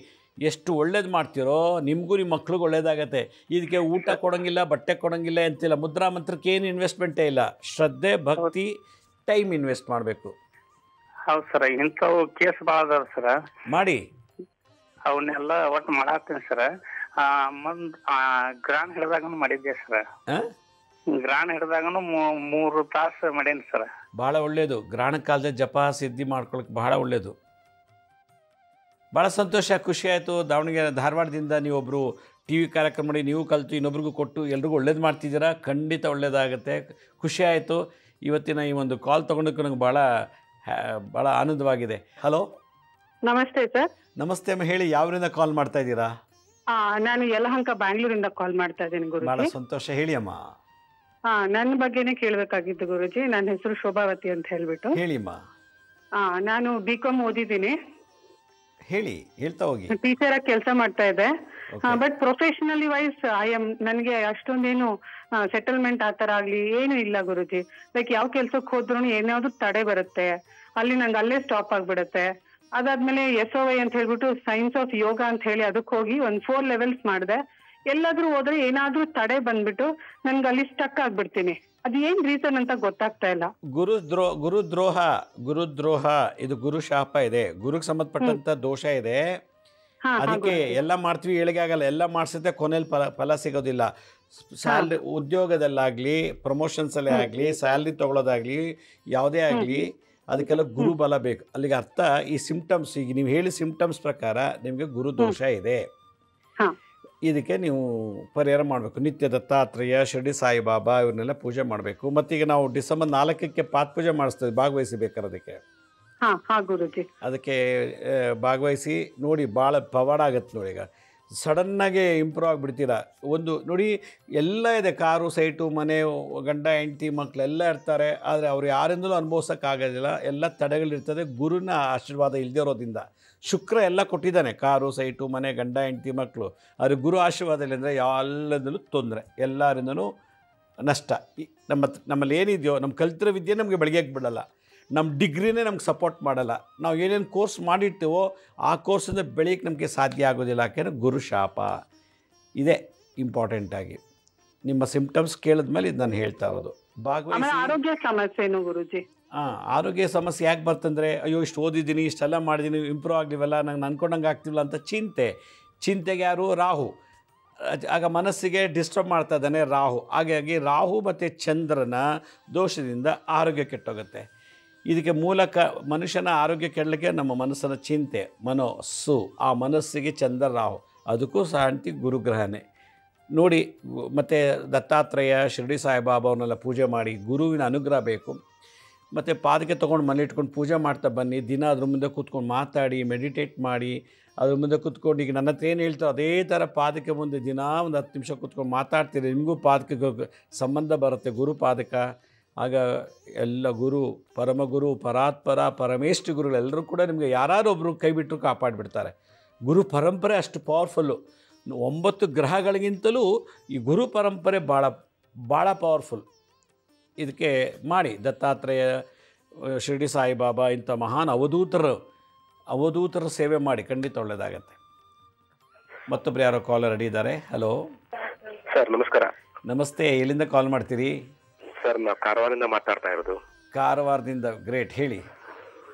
ಎಷ್ಟು ಒಳ್ಳೇದು ಮಾಡ್ತೀರೋ ನಿಮಗೂ ನಿಮ್ಮ ಮಕ್ಳಿಗೆ ಒಳ್ಳೇದಾಗತ್ತೆ. ಇದಕ್ಕೆ ಊಟ ಕೊಡೋಂಗಿಲ್ಲ, ಬಟ್ಟೆ ಕೊಡೋಂಗಿಲ್ಲ ಅಂತಿಲ್ಲ. ಮುದ್ರಾ ಮಂತ್ರಕ್ಕೆ ಏನು ಇನ್ವೆಸ್ಟ್ಮೆಂಟೇ ಇಲ್ಲ. ಶ್ರದ್ಧೆ, ಭಕ್ತಿ, ಟೈಮ್ ಇನ್ವೆಸ್ಟ್ ಮಾಡಬೇಕು.
ಹೌದು ಸರ್. ಇಂಥವು ಕೇಸ್ ಭಾಳ ಅದಾವ ಸರ್.
ಮಾಡಿ
ಅವನ್ನೆಲ್ಲ ಒಟ್ಟು ಮಾಡತ್ತೀನಿ ಸರ್. ಗ್ರಾನ್ ಹಿಡ್ದಾಗನು ಮಾಡಿದ್ದೆ ಸರ್. ಗ್ರಾನ್ ಹಿಡ್ದಾಗನು 3 ತಾಸು ಮಾಡೇನಿ ಸರ್.
ಭಾಳ ಒಳ್ಳೆಯದು. ಗ್ರಹಣ ಕಾಲದ ಜಪ ಸಿದ್ಧಿ ಮಾಡ್ಕೊಳಕ್ಕೆ ಭಾಳ ಒಳ್ಳೆಯದು. ಭಾಳ ಸಂತೋಷ, ಖುಷಿ ಆಯಿತು. ಧಾರವಾಡದಿಂದ ನೀವೊಬ್ಬರು ಟಿ ವಿ ಕಾರ್ಯಕ್ರಮ ಮಾಡಿ ನೀವು ಕಲಿತು ಇನ್ನೊಬ್ರಿಗೂ ಕೊಟ್ಟು ಎಲ್ರಿಗೂ ಒಳ್ಳೇದು ಮಾಡ್ತಿದ್ದೀರಾ. ಖಂಡಿತ ಒಳ್ಳೆಯದಾಗುತ್ತೆ. ಖುಷಿ ಆಯಿತು. ಇವತ್ತಿನ ಈ ಒಂದು ಕಾಲ್ ತೊಗೊಂಡಕ್ಕೆ ನನಗೆ ಭಾಳ ಆನಂದವಾಗಿದೆ. ಹಲೋ,
ನಮಸ್ತೆ ಸರ್.
ನಮಸ್ತೆ ಅಮ್ಮ, ಹೇಳಿ, ಯಾವರಿಂದ ಕಾಲ್ ಮಾಡ್ತಾ ಇದ್ದೀರಾ?
ನಾನು ಯಲಹಂಕ, ಬ್ಯಾಂಗ್ಳೂರಿಂದ ಕಾಲ್ ಮಾಡ್ತಾ ಇದ್ದೀನಿ ಗುರುಜಿ.
ಭಾಳ ಸಂತೋಷ, ಹೇಳಿ ಅಮ್ಮ.
ನನ್ನ ಬಗ್ಗೆನೇ ಕೇಳಬೇಕಾಗಿತ್ತು ಗುರುಜಿ. ನನ್ನ ಹೆಸರು ಶೋಭಾವತಿ ಅಂತ ಹೇಳ್ಬಿಟ್ಟು.
ಹೇಳಿ ಅಮ್ಮ.
ನಾನು BCom ಓದಿದ್ದೀನಿ.
ಹೇಳಿ, ಹೇಳ್ತಾ ಹೋಗಿ.
ಟೀಚರ್ ಆಗಿ ಕೆಲಸ ಮಾಡ್ತಾ ಇದ್ದೆ. ಬಟ್ ಪ್ರೊಫೆಷನಲಿ ವೈಸ್ ನನಗೆ ಅಷ್ಟೊಂದೇನು ಸೆಟಲ್ಮೆಂಟ್ ಆ ತರ ಆಗ್ಲಿ ಏನು ಇಲ್ಲ ಗುರುಜಿ. ಲೈಕ್ ಯಾವ ಕೆಲ್ಸಕ್ಕೆ ಹೋದ್ರು ಏನಾದ್ರು ತಡೆ ಬರುತ್ತೆ, ಅಲ್ಲಿ ನಂಗೆ ಅಲ್ಲೇ ಸ್ಟಾಪ್ ಆಗ್ಬಿಡುತ್ತೆ. ಅದಾದ್ಮೇಲೆ SOI ಅಂತ ಹೇಳ್ಬಿಟ್ಟು ಸೈನ್ಸ್ ಆಫ್ ಯೋಗ ಅಂತ ಹೇಳಿ ಅದಕ್ಕೆ ಹೋಗಿ ಒಂದು 4 ಲೆವೆಲ್ಸ್ ಮಾಡಿದೆ. ಎಲ್ಲಾದ್ರೂ ಹೋದ್ರೆ ಏನಾದ್ರೂ ತಡೆ ಬಂದ್ಬಿಟ್ಟು ನನ್ಗೆ ಅಲ್ಲಿ ಸ್ಟಕ್ ಆಗ್ಬಿಡ್ತೀನಿ. ಅದು ಏನ್ ರೀಸನ್ ಅಂತ ಗೊತ್ತಾಗ್ತಾ ಇಲ್ಲ. ಗುರುದ್ರೋಹ ಇದು ಗುರು ಶಾಪ ಇದೆ. ಗುರುಗೆ ಸಂಬಂಧಪಟ್ಟಂತ ದೋಷ ಇದೆ. ಅದಕ್ಕೆ ಎಲ್ಲ ಮಾಡ್ತೀವಿ, ಏಳಿಗೆ ಆಗಲ್ಲ. ಎಲ್ಲ ಮಾಡಿಸಿದ್ರೆ ಕೊನೆಯಲ್ಲಿ ಫಲ ಸಿಗೋದಿಲ್ಲ. ಸ್ಯಾಲ್ರಿ, ಉದ್ಯೋಗದಲ್ಲಾಗಲಿ, ಪ್ರಮೋಷನ್ಸಲ್ಲೇ ಆಗಲಿ, ಸ್ಯಾಲ್ರಿ ತೊಗೊಳೋದಾಗಲಿ, ಯಾವುದೇ ಆಗಲಿ, ಅದಕ್ಕೆಲ್ಲ ಗುರು ಬಲ ಬೇಕು. ಅಲ್ಲಿಗೆ ಅರ್ಥ ಈ ಸಿಂಪ್ಟಮ್ಸ್, ಈಗ ನೀವು ಹೇಳಿ ಸಿಂಪ್ಟಮ್ಸ್ ಪ್ರಕಾರ ನಿಮಗೆ ಗುರು ದೋಷ ಇದೆ. ಇದಕ್ಕೆ ನೀವು ಪರಿಹಾರ ಮಾಡಬೇಕು. ನಿತ್ಯ ದತ್ತಾತ್ರೇಯ, ಶಿರ್ಡಿ ಸಾಯಿಬಾಬಾ ಇವನ್ನೆಲ್ಲ ಪೂಜೆ ಮಾಡಬೇಕು. ಮತ್ತೀಗ ನಾವು ಡಿಸೆಂಬರ್ 4ಕ್ಕೆ ಪಾತ್ ಪೂಜೆ ಮಾಡಿಸ್ತೀವಿ, ಭಾಗವಹಿಸಿ ಬೇಕಾದ್ರೆ ಅದಕ್ಕೆ ಭಾಗವಹಿಸಿ ನೋಡಿ. ಭಾಳ ಪವಾಡ ಆಗುತ್ತೆ ನೋಡಿ. ಈಗ ಸಡನ್ನಾಗಿ ಇಂಪ್ರೂವ್ ಆಗಿಬಿಡ್ತೀರ. ಒಂದು ನೋಡಿ, ಎಲ್ಲ ಇದೆ, ಕಾರು, ಸೈಟು, ಮನೆ, ಗಂಡ ಹೆಂಡತಿ, ಮಕ್ಕಳೆಲ್ಲ ಇರ್ತಾರೆ. ಆದರೆ ಅವ್ರು ಯಾರಿಂದಲೂ ಅನುಭವಿಸೋಕ್ಕಾಗೋದಿಲ್ಲ. ಎಲ್ಲ ತಡೆಗಳಿರ್ತದೆ ಗುರುನ ಆಶೀರ್ವಾದ ಇಲ್ಲದೆ ಇರೋದ್ರಿಂದ.
ಶುಕ್ರ ಎಲ್ಲ ಕೊಟ್ಟಿದ್ದಾನೆ, ಕಾರು, ಸೈಟು, ಮನೆ, ಗಂಡ, ಹೆಂಡತಿ, ಮಕ್ಕಳು. ಆದರೆ ಗುರು ಆಶೀರ್ವಾದದಲ್ಲಿ ಅಂದರೆ ಎಲ್ಲದಲ್ಲೂ ತೊಂದರೆ, ಎಲ್ಲರಿಂದನೂ ನಷ್ಟ. ನಮ್ಮಲ್ಲಿ ಏನಿದೆಯೋ, ನಮ್ಮ ಕಲ್ತಿರೋ ವಿದ್ಯೆ ನಮಗೆ ಬೆಳಗ್ಗೆಗೆ ಬಿಡಲ್ಲ, ನಮ್ಮ ಡಿಗ್ರಿನೇ ನಮ್ಗೆ ಸಪೋರ್ಟ್ ಮಾಡಲ್ಲ. ನಾವು ಏನೇನು ಕೋರ್ಸ್ ಮಾಡಿರ್ತೀವೋ ಆ ಕೋರ್ಸಿಂದ ಬೆಳೆಯೋಕ್ಕೆ ನಮಗೆ ಸಾಧ್ಯ ಆಗೋದಿಲ್ಲ. ಯಾಕೆಂದರೆ ಗುರು ಶಾಪ ಇದೆ. ಇಂಪಾರ್ಟೆಂಟಾಗಿ ನಿಮ್ಮ ಸಿಂಪ್ಟಮ್ಸ್ ಕೇಳಿದ್ಮೇಲೆ ಇದು ನಾನು ಹೇಳ್ತಾ ಇರೋದು. ಭಾಗವಹಿಸಿ.
ಆರೋಗ್ಯ ಸಮಸ್ಯೆನು ಗುರುಜಿ?
ಆರೋಗ್ಯ ಸಮಸ್ಯೆ ಯಾಕೆ ಬರ್ತಂದರೆ, ಅಯ್ಯೋ ಇಷ್ಟು ಓದಿದ್ದೀನಿ, ಇಷ್ಟೆಲ್ಲ ಮಾಡಿದ್ದೀನಿ, ಇಂಪ್ರೂವ್ ಆಗಲಿವಲ್ಲ, ನಂಗೆ ಅನ್ಕೊಂಡಂಗೆ ಆಗ್ತಿಲ್ಲ ಅಂತ ಚಿಂತೆಗೆ ಯಾರು? ರಾಹು. ಆಗ ಮನಸ್ಸಿಗೆ ಡಿಸ್ಟರ್ಬ್ ಮಾಡ್ತಾ ಇದ್ದಾನೆ ರಾಹು. ಹಾಗಾಗಿ ರಾಹು ಮತ್ತು ಚಂದ್ರನ ದೋಷದಿಂದ ಆರೋಗ್ಯ ಕೆಟ್ಟೋಗುತ್ತೆ. ಇದಕ್ಕೆ ಮೂಲಕ ಮನುಷ್ಯನ ಆರೋಗ್ಯ ಕೆಡಲಿಕ್ಕೆ ನಮ್ಮ ಮನಸ್ಸಿನ ಚಿಂತೆ, ಮನಸ್ಸು. ಆ ಮನಸ್ಸಿಗೆ ಚಂದ್ರ ರಾಹು, ಅದಕ್ಕೂ ಶಾಂತಿ ಗುರುಗ್ರಹನೇ ನೋಡಿ. ಮತ್ತು ದತ್ತಾತ್ರೇಯ, ಶಿರಡಿ ಸಾಯಿಬಾಬಾ ಅವನ್ನೆಲ್ಲ ಪೂಜೆ ಮಾಡಿ, ಗುರುವಿನ ಅನುಗ್ರಹ ಬೇಕು. ಮತ್ತು ಪಾದಕ್ಕೆ ತೊಗೊಂಡು ಮನೆ ಇಟ್ಕೊಂಡು ಪೂಜೆ ಮಾಡ್ತಾ ಬನ್ನಿ. ದಿನ ಅದ್ರ ಮುಂದೆ ಕೂತ್ಕೊಂಡು ಮಾತಾಡಿ, ಮೆಡಿಟೇಟ್ ಮಾಡಿ, ಅದ್ರ ಮುಂದೆ ಕೂತ್ಕೊಂಡು ಈಗ ನನ್ನ ಹತ್ರ ಏನು ಹೇಳ್ತಾರೋ ಅದೇ ಥರ ಪಾದಕ್ಕೆ ಮುಂದೆ ದಿನ ಒಂದು 10 ನಿಮಿಷ ಕೂತ್ಕೊಂಡು ಮಾತಾಡ್ತೀರಿ. ನಿಮಗೂ ಪಾದಕ್ಕೆ ಸಂಬಂಧ ಬರುತ್ತೆ, ಗುರು ಪಾದಕ. ಆಗ ಎಲ್ಲ ಗುರು, ಪರಮಗುರು, ಪರಾತ್ಪರ, ಪರಮೇಷ್ಠ ಗುರುಗಳೆಲ್ಲರೂ ಕೂಡ ನಿಮಗೆ ಯಾರಾರೊಬ್ಬರು ಕೈ ಬಿಟ್ಟರು ಕಾಪಾಡಿಬಿಡ್ತಾರೆ. ಗುರು ಪರಂಪರೆ ಅಷ್ಟು ಪವರ್ಫುಲ್ಲು. 9 ಗ್ರಹಗಳಿಗಿಂತಲೂ ಈ ಗುರು ಪರಂಪರೆ ಭಾಳ ಪವರ್ಫುಲ್. ಇದಕ್ಕೆ ಮಾಡಿ ದತ್ತಾತ್ರೇಯ, ಶಿರಡಿ ಸಾಯಿಬಾಬಾ ಇಂಥ ಮಹಾನ್ ಅವಧೂತರ ಸೇವೆ ಮಾಡಿ, ಖಂಡಿತ ಒಳ್ಳೆಯದಾಗತ್ತೆ. ಮತ್ತೊಬ್ಬರು ಯಾರೋ ಕಾಲರ್ ರೆಡಿ ಇದ್ದಾರೆ. ಹಲೋ
ಸರ್, ನಮಸ್ಕಾರ.
ನಮಸ್ತೆ. ಎಲ್ಲಿಂದ ಕಾಲ್ ಮಾಡ್ತೀರಿ?
ಸರ್, ನಾವು ಕಾರವಾರದಿಂದ ಮಾತಾಡ್ತಾ ಇರೋದು.
ಕಾರವಾರದಿಂದ. ಗ್ರೇಟ್, ಹೇಳಿ.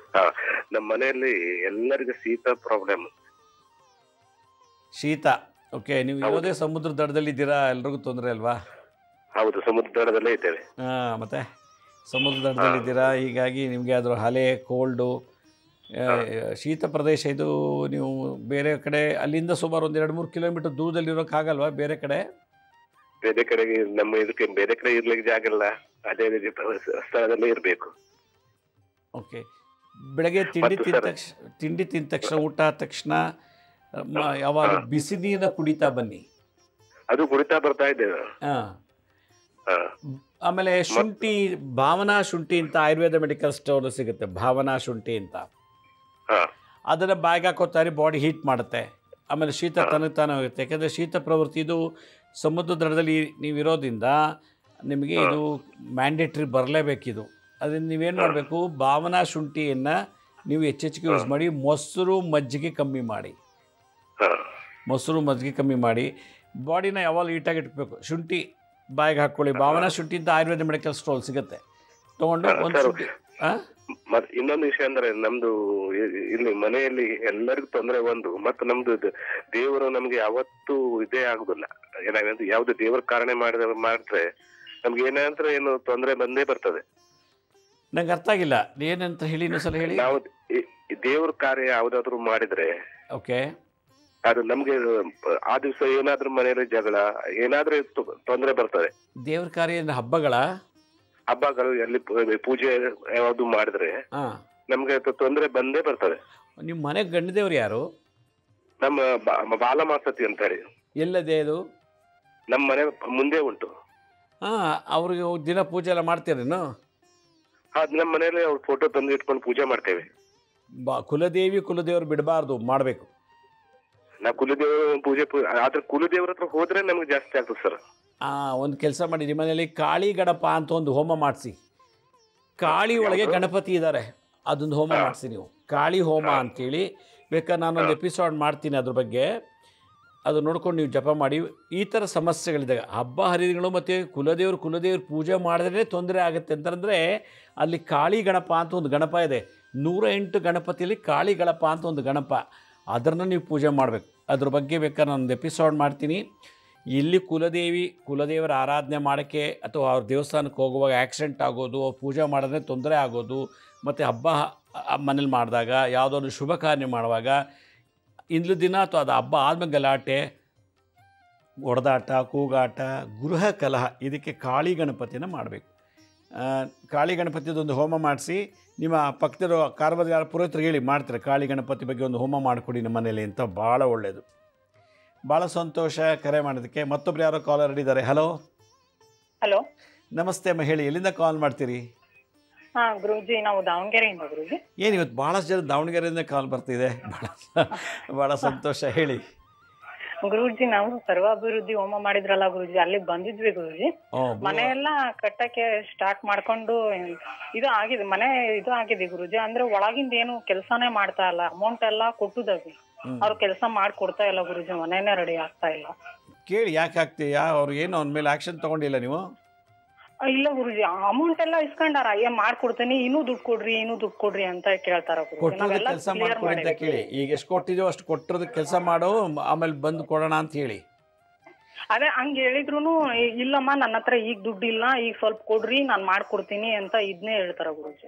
ನಮ್ಮ ಮನೆಯಲ್ಲಿ ಎಲ್ಲರಿಗೂ ಶೀತ ಪ್ರಾಬ್ಲಮ್.
ಶೀತ. ಓಕೆ, ನೀವು ಯಾವುದೇ ಸಮುದ್ರ ದಡದಲ್ಲಿದ್ದೀರಾ? ಎಲ್ರಿಗೂ ತೊಂದರೆ ಅಲ್ವಾ?
ಹೌದು, ಸಮುದ್ರ ದಡದಲ್ಲೇ ಇದ್ದೇವೆ.
ಮತ್ತೆ ಸಮುದ್ರ ದಡದಲ್ಲಿದ್ದೀರಾ, ಹೀಗಾಗಿ ನಿಮಗೆ ಅದ್ರ ಅಲೆ, ಕೋಲ್ಡು, ಶೀತ ಪ್ರದೇಶ ಇದು. ನೀವು ಬೇರೆ ಕಡೆ ಅಲ್ಲಿಂದ ಸುಮಾರು ಒಂದು 2-3 ಕಿಲೋಮೀಟರ್ ದೂರದಲ್ಲಿರೋಕ್ಕಾಗಲ್ವಾ? ಬೇರೆ ಕಡೆಗೆ
ನಮ್ಮ ಇದಕ್ಕೆ ಬೇರೆ ಕಡೆ ಇರ್ಲಿಕ್ಕೆ ಜಾಗ ಇಲ್ಲ, ಅದೇ ಸ್ಥಳದಲ್ಲೇ ಇರಬೇಕು.
ಓಕೆ. ಬೆಳಗ್ಗೆ ತಿಂಡಿ ತಿಂದ ತಕ್ಷಣ, ಊಟ ಆದ ತಕ್ಷಣ ಯಾವಾಗ ಬಿಸಿ ನೀರನ್ನ ಕುಡಿತಾ ಬನ್ನಿ.
ಅದು ಕುಡಿತಾ ಬರ್ತಾ ಇದ್ದೇವೆ.
ಆಮೇಲೆ ಶುಂಠಿ, ಭಾವನಾ ಶುಂಠಿ ಅಂತ ಆಯುರ್ವೇದ ಮೆಡಿಕಲ್ ಸ್ಟೋರ್ ಸಿಗುತ್ತೆ, ಭಾವನಾ ಶುಂಠಿ ಅಂತ. ಅದನ್ನು ಬಾಯಿಗೆ ಹಾಕೋತಾರೆ, ಬಾಡಿ ಹೀಟ್ ಮಾಡುತ್ತೆ. ಆಮೇಲೆ ಶೀತ ತಾನೇ ಹೋಗುತ್ತೆ. ಯಾಕೆಂದರೆ ಶೀತ ಪ್ರವೃತ್ತಿ ಇದು ಸಮುದ್ರ ದಡದಲ್ಲಿ ನೀವಿರೋದ್ರಿಂದ ನಿಮಗೆ ಇದು ಮ್ಯಾಂಡೇಟ್ರಿ ಬರಲೇಬೇಕಿದು. ಅದರಿಂದ ನೀವೇನು ಮಾಡಬೇಕು, ಭಾವನಾ ಶುಂಠಿಯನ್ನು ನೀವು ಹೆಚ್ಚೆಚ್ಚಿಗೆ ಯೂಸ್ ಮಾಡಿ. ಮೊಸರು ಮಜ್ಜಿಗೆ ಕಮ್ಮಿ ಮಾಡಿ ಬಾಡಿನ ಯಾವಾಗ ಹೀಟಾಗಿ ಇಟ್ಬೇಕು. ಶುಂಠಿ ಬಾಯಿಗೆ ಹಾಕ್ಕೊಳ್ಳಿ. ಭಾವನಾ ಶುಂಠಿ ಅಂತ ಆಯುರ್ವೇದ ಮೆಡಿಕಲ್ ಸ್ಟೋರ್ ಸಿಗುತ್ತೆ, ತೊಗೊಂಡು ಒಂದು ಶುಂಠಿ.
ಇನ್ನೊಂದು ವಿಷಯ ಅಂದ್ರೆ, ನಮ್ದು ಇಲ್ಲಿ ಮನೆಯಲ್ಲಿ ಎಲ್ಲರಿಗೂ ತೊಂದರೆ ಒಂದು, ಮತ್ತು ನಮ್ದು ದೇವರು ನಮ್ಗೆ ಯಾವತ್ತೂ ಇದೇ ಆಗುದಿಲ್ಲ. ಏನಾಗಂದ್ರೆ ಯಾವ್ದು ದೇವರ ಕಾರಣ ಮಾಡಿದ್ರೆ ನಮ್ಗೆ ಏನಂದ್ರೆ ಏನು ತೊಂದರೆ ಬಂದೇ ಬರ್ತದೆ.
ನಂಗೆ ಅರ್ಥ ಆಗಿಲ್ಲ, ಏನಂತ ಹೇಳಿ, ಇನ್ನೊಂದ್ಸಲ ಹೇಳಿ.
ನಾವು ದೇವ್ರ ಕಾರ್ಯ ಯಾವ್ದಾದ್ರು ಮಾಡಿದ್ರೆ,
ಓಕೆ,
ಅದು ನಮ್ಗೆ ಆ ದಿವಸ ಏನಾದ್ರೂ ಮನೆಯಲ್ಲಿ ಜಗಳ, ಏನಾದ್ರೂ ತೊಂದರೆ ಬರ್ತದೆ.
ದೇವ್ರ ಕಾರ್ಯ ಹಬ್ಬಗಳು
ಎಲ್ಲಿ ಪೂಜೆ ಯಾವ್ದು ಮಾಡಿದ್ರೆ ನಮ್ಗೆ ತೊಂದರೆ ಬಂದೇ ಬರ್ತದೆ.
ನಿಮ್ಮ ಮನೆ ಗಂಡ ದೇವ್ರು ಯಾರು?
ನಮ್ಮ ಬಾಲಮಾಸತಿ ಅಂತ ಹೇಳಿ.
ಎಲ್ಲದೆ ಅದು?
ನಮ್ಮ ಮನೆ ಮುಂದೆ ಉಂಟು.
ಅವ್ರಿಗೆ ದಿನ ಪೂಜೆ ಎಲ್ಲ ಮಾಡ್ತೀರೇನು?
ನಮ್ಮ ಮನೆಯಲ್ಲಿ ಅವ್ರ ಫೋಟೋ ತಂದು ಇಟ್ಕೊಂಡು ಪೂಜೆ ಮಾಡ್ತೇವೆ.
ಕುಲದೇವ್ರು ಬಿಡಬಾರ್ದು, ಮಾಡಬೇಕು.
ನಾವು ಕುಲದೇವ್ರ ಪೂಜೆ, ಆದ್ರೆ ಕುಲದೇವ್ರ ಹತ್ರ ಹೋದ್ರೆ ನಮ್ಗೆ ಜಾಸ್ತಿ ಆಗ್ತದೆ ಸರ್.
ಒಂದು ಕೆಲಸ ಮಾಡಿ, ನಿಮ್ಮ ಮನೆಯಲ್ಲಿ ಕಾಳಿ ಗಣಪ ಅಂತ ಒಂದು ಹೋಮ ಮಾಡಿಸಿ. ಕಾಳಿ ಒಳಗೆ ಗಣಪತಿ ಇದ್ದಾರೆ, ಅದೊಂದು ಹೋಮ ಮಾಡಿಸಿ ನೀವು. ಕಾಳಿ ಹೋಮ ಅಂತೇಳಿ ಬೇಕಾದ್ರೆ ನಾನೊಂದು ಎಪಿಸೋಡ್ ಮಾಡ್ತೀನಿ ಅದ್ರ ಬಗ್ಗೆ, ಅದು ನೋಡ್ಕೊಂಡು ನೀವು ಜಪ ಮಾಡಿ. ಈ ಥರ ಸಮಸ್ಯೆಗಳಿದ್ದಾಗ ಹಬ್ಬ ಹರಿದಿನಗಳು ಮತ್ತು ಕುಲದೇವ್ರು ಪೂಜೆ ಮಾಡಿದ್ರೆ ತೊಂದರೆ ಆಗುತ್ತೆ ಅಂತಂದರೆ, ಅಲ್ಲಿ ಕಾಳಿ ಗಣಪ ಅಂತ ಒಂದು ಗಣಪ ಇದೆ. 108 ಗಣಪತಿಯಲ್ಲಿ ಕಾಳಿ ಗಣಪ ಅಂತ ಒಂದು ಗಣಪ, ಅದನ್ನು ನೀವು ಪೂಜೆ ಮಾಡಬೇಕು. ಅದ್ರ ಬಗ್ಗೆ ಬೇಕಾದ್ರೆ ನಾನೊಂದು ಎಪಿಸೋಡ್ ಮಾಡ್ತೀನಿ. ಇಲ್ಲಿ ಕುಲದೇವರ ಆರಾಧನೆ ಮಾಡೋಕ್ಕೆ ಅಥವಾ ಅವ್ರ ದೇವಸ್ಥಾನಕ್ಕೆ ಹೋಗುವಾಗ ಆಕ್ಸಿಡೆಂಟ್ ಆಗೋದು, ಪೂಜೆ ಮಾಡಿದ್ರೆ ತೊಂದರೆ ಆಗೋದು, ಮತ್ತು ಹಬ್ಬ ಮನೇಲಿ ಮಾಡಿದಾಗ, ಯಾವುದೋ ಶುಭ ಕಾರ್ಯ ಮಾಡುವಾಗ, ಇಂದು ದಿನ ಅಥವಾ ಅದು ಹಬ್ಬ ಆದ್ಮೇಲೆ ಗಲಾಟೆ, ಹೊಡೆದಾಟ, ಕೂಗಾಟ, ಗೃಹ ಕಲಹ, ಇದಕ್ಕೆ ಕಾಳಿ ಗಣಪತಿನ ಮಾಡಬೇಕು. ಕಾಳಿ ಗಣಪತಿದೊಂದು ಹೋಮ ಮಾಡಿಸಿ, ನಿಮ್ಮ ಪಕ್ಕದಲ್ಲಿರೋ ಕಾರವಾರದ ಯಾರು ಪುರೋಹಿತರಿಗೆ ಹೇಳಿ ಮಾಡ್ತಾರೆ, ಕಾಳಿ ಗಣಪತಿ ಬಗ್ಗೆ ಒಂದು ಹೋಮ ಮಾಡಿಕೊಡಿ ನಮ್ಮ ಮನೇಲಿ ಅಂತ. ಭಾಳ ಒಳ್ಳೆಯದು. ಭಾಳ ಸಂತೋಷ ಕರೆ ಮಾಡೋದಕ್ಕೆ. ಮತ್ತೊಬ್ರು ಯಾರೋ ಕಾಲರ್ ಹಿಡಿದ್ದಾರೆ. ಹಲೋ.
ಹಲೋ,
ನಮಸ್ತೆ ಅಮ್ಮ, ಹೇಳಿ, ಎಲ್ಲಿಂದ ಕಾಲ್ ಮಾಡ್ತೀರಿ?
ಹಾ ಗುರೂಜಿ, ನಾವು ದಾವಣಗೆರೆಯಿಂದ ಗುರೂಜಿ.
ಏನು ಇವತ್ತು ಭಾಳಷ್ಟು ಜನ ದಾವಣಗೆರೆಯಿಂದ ಕಾಲ್ ಬರ್ತಿದೆ, ಭಾಳ ಸಂತೋಷ. ಹೇಳಿ
ಗುರೂಜಿ, ನಾವು ಸರ್ವಾಭಿವೃದ್ಧಿ ಹೋಮ ಮಾಡಿದ್ರಲ್ಲ ಗುರೂಜಿ, ಅಲ್ಲಿ ಬಂದಿದ್ವಿ ಗುರೂಜಿ. ಮನೆ ಎಲ್ಲ ಕಟ್ಟಕ್ಕೆ ಸ್ಟಾರ್ಟ್ ಮಾಡ್ಕೊಂಡು ಇದು ಆಗಿದೆ, ಮನೆ ಇದು ಆಗಿದೆ ಗುರೂಜಿ. ಅಂದ್ರೆ ಒಳಗಿಂದ ಏನು ಕೆಲ್ಸಾನೇ ಮಾಡ್ತಾ ಇಲ್ಲ, ಅಮೌಂಟ್ ಎಲ್ಲ ಕೊಟ್ಟುದಾಗಿ ಅವ್ರು ಕೆಲಸ ಮಾಡ್ಕೊಡ್ತಾ ಇಲ್ಲ ಗುರೂಜಿ, ಮನೆನೇ ರೆಡಿ ಆಗ್ತಾ ಇಲ್ಲ.
ಕೇಳಿ ಯಾಕೆ ಆಗ್ತೀಯಾ? ಅವ್ರು ಏನು ಅವ್ನ ಮೇಲೆ ಆಕ್ಷನ್ ತಗೊಂಡಿಲ್ಲ ನೀವು?
ಇಲ್ಲ ಗುರುಜಿ, ಅಮೌಂಟ್ ಎಲ್ಲ ಇಸ್ಕೊಂಡಾರ, ಮಾಡ್ಕೊಡ್ತೀನಿ, ಇನ್ನೂ ದುಡ್ಡು ಕೊಡ್ರಿ, ಇನ್ನೂ ದುಡ್ಡು ಕೊಡ್ರಿ ಅಂತ ಕೇಳ್ತಾರ.
ಕೆಲಸ ಮಾಡ್ಕೊಡಿ ಅಂತ ಕೇಳಿ. ಈಗ ಎಷ್ಟು ಕೊಟ್ಟಿದ್ಯೋ ಅಷ್ಟು ಕೊಟ್ಟಿರೋದಕ್ಕೆ ಕೆಲಸ ಮಾಡೋ, ಆಮೇಲೆ ಬಂದು ಕೊಡೋಣ ಅಂತ ಹೇಳಿ.
ಅದೇ ಹಂಗ ಹೇಳಿದ್ರು ಇಲ್ಲಮ್ಮ ನನ್ನ ಹತ್ರ ಈಗ ದುಡ್ಡಿಲ್ಲ, ಈಗ ಸ್ವಲ್ಪ ಕೊಡ್ರಿ ನಾನು ಮಾಡ್ಕೊಡ್ತೀನಿ ಅಂತ ಇದನ್ನೇ ಹೇಳ್ತಾರ ಗುರುಜಿ.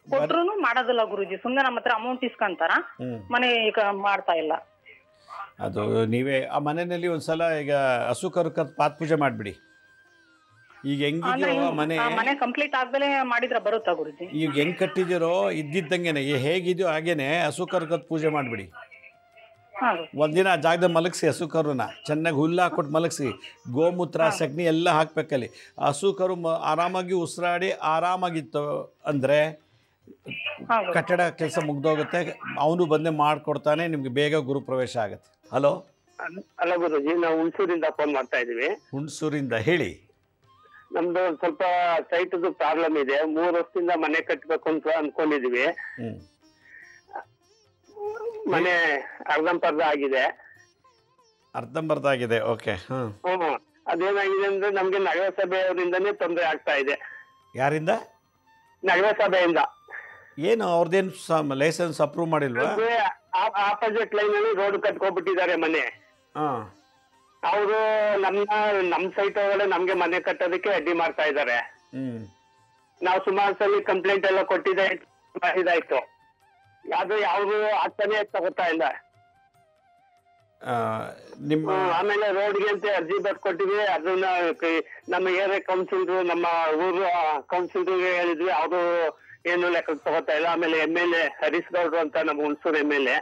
ಕೊಟ್ರು ಮಾಡೋದಿಲ್ಲ ಗುರುಜಿ, ಸುಮ್ಮನೆ ನಮ್ಮ ಹತ್ರ ಅಮೌಂಟ್ ಇಸ್ಕೊಂತಾರ, ಮನೆ ಈಗ ಮಾಡ್ತಾ ಇಲ್ಲ.
ಅದು ನೀವೇ ಆ ಮನೆಯಲ್ಲಿ ಒಂದ್ಸಲ ಈಗ ಹಸು ಕರು ಪಾತ್ ಪೂಜೆ ಮಾಡ್ಬಿಡಿ. ಈಗ ಹೆಂಗಿದೆಯೋ
ಮನೆ ಕಂಪ್ಲೀಟ್ ಆದ್ಮೇಲೆ ಮಾಡಿದ್ರೆ ಬರುತ್ತಾ ಗುರುಜಿ?
ಈಗ ಹೆಂಗ್ ಕಟ್ಟಿದಿರೋ ಇದ್ದಿದ್ದಂಗೆನೆ ಹೇಗಿದೆಯೋ ಹಾಗೇನೆ ಹಸು ಕರು ಪೂಜೆ ಮಾಡ್ಬಿಡಿ. ಒಂದಿನ ಆ ಜಾಗದಲ್ಲಿ ಮಲಗಿಸಿ, ಹಸು ಕರುನ ಚೆನ್ನಾಗಿ ಹುಲ್ಲು ಹಾಕ್ಕೊಟ್ಟು ಮಲಗಿಸಿ, ಗೋಮೂತ್ರ ಸಗಣಿ ಎಲ್ಲ ಹಾಕ್ಬೇಕಲ್ಲಿ. ಹಸು ಕರು ಆರಾಮಾಗಿ ಉಸಿರಾಡಿ ಆರಾಮಾಗಿತ್ತು ಅಂದರೆ ಕಟ್ಟಡ ಕೆಲಸ ಮುಗ್ದೋಗುತ್ತೆ, ಅವನು ಬಂದೇ ಮಾಡಿಕೊಡ್ತಾನೆ, ನಿಮ್ಗೆ ಬೇಗ ಗುರುಪ್ರವೇಶ ಆಗುತ್ತೆ. ಹಲೋ
ಹಲೋ ಗುರುಜಿ, ನಾವು ಹುಣಸೂರಿಂದ ಫೋನ್ ಮಾಡ್ತಾ ಇದೀವಿ.
ಹುಣಸೂರಿಂದ ಹೇಳಿ.
ನಮ್ದು ಸ್ವಲ್ಪ ಸೈಟ್ದು ಪ್ರಾಬ್ಲಮ್ ಇದೆ. 3 ವರ್ಷದಿಂದ ಮನೆ ಕಟ್ಟಬೇಕು ಅಂತ ಅನ್ಕೊಂಡಿದೀವಿ. ಮನೆ ಅರ್ಧಂಬರ್ಧ ಆಗಿದೆ.
ಅರ್ಧಂಬರ್ಧ ಆಗಿದೆ, ಓಕೆ.
ಅದೇನಾಗಿದೆ ಅಂದ್ರೆ ನಮ್ಗೆ ನಗರಸಭೆಯವರಿಂದನೇ ತೊಂದರೆ ಆಗ್ತಾ ಇದೆ.
ಯಾರಿಂದ?
ನಗರಸಭೆಯಿಂದ.
ಏನು ಅವ್ರದ್ದೇನು ಲೈಸೆನ್ಸ್ ಅಪ್ರೂವ್ ಮಾಡಿಲ್ವಾ?
ಆಪೋಸಿಟ್ ಲೈನ್ ಅಲ್ಲಿ ರೋಡ್ ಕಟ್ಕೊಬಿಟ್ಟಿದ್ದಾರೆ ಮನೆ. ಅವರು ನಮ್ ಸೈಟ್ ಒಳಗಡೆ ನಮ್ಗೆ ಮನೆ ಕಟ್ಟೋದಕ್ಕೆ ಅಡ್ಡಿ ಮಾಡ್ತಾ ಇದ್ದಾರೆ. ನಾವು ಸುಮಾರು ಸಲ ಕಂಪ್ಲೇಂಟ್ ಎಲ್ಲ ಕೊಟ್ಟಿದ್ದಾಯ್ತು, ಅದು ಯಾವ್ದು ಆಗ್ತಾನೆ ತಗೋತಾ ಇಲ್ಲ. ಆಮೇಲೆ ರೋಡ್ಗೆ ಅಂತ ಅರ್ಜಿ ಬರ್ಕೊಟ್ಟಿವಿ. ಅದನ್ನ ನಮ್ಮ ಏರಿಯಾ ಕೌನ್ಸಿಲರ್, ನಮ್ಮ ಊರು ಕೌನ್ಸಿಲರ್ಗೆ ಹೇಳಿದ್ವಿ, ಅವರು ಏನು ಲೆಕ್ಕಕ್ಕೆ ತಗೋತಾ ಇಲ್ಲ. ಆಮೇಲೆ MLA ಹರೀಶ್ ಗೌಡ್ರು ಅಂತ ನಮ್ಮ ಹುಣಸೂರು MLA,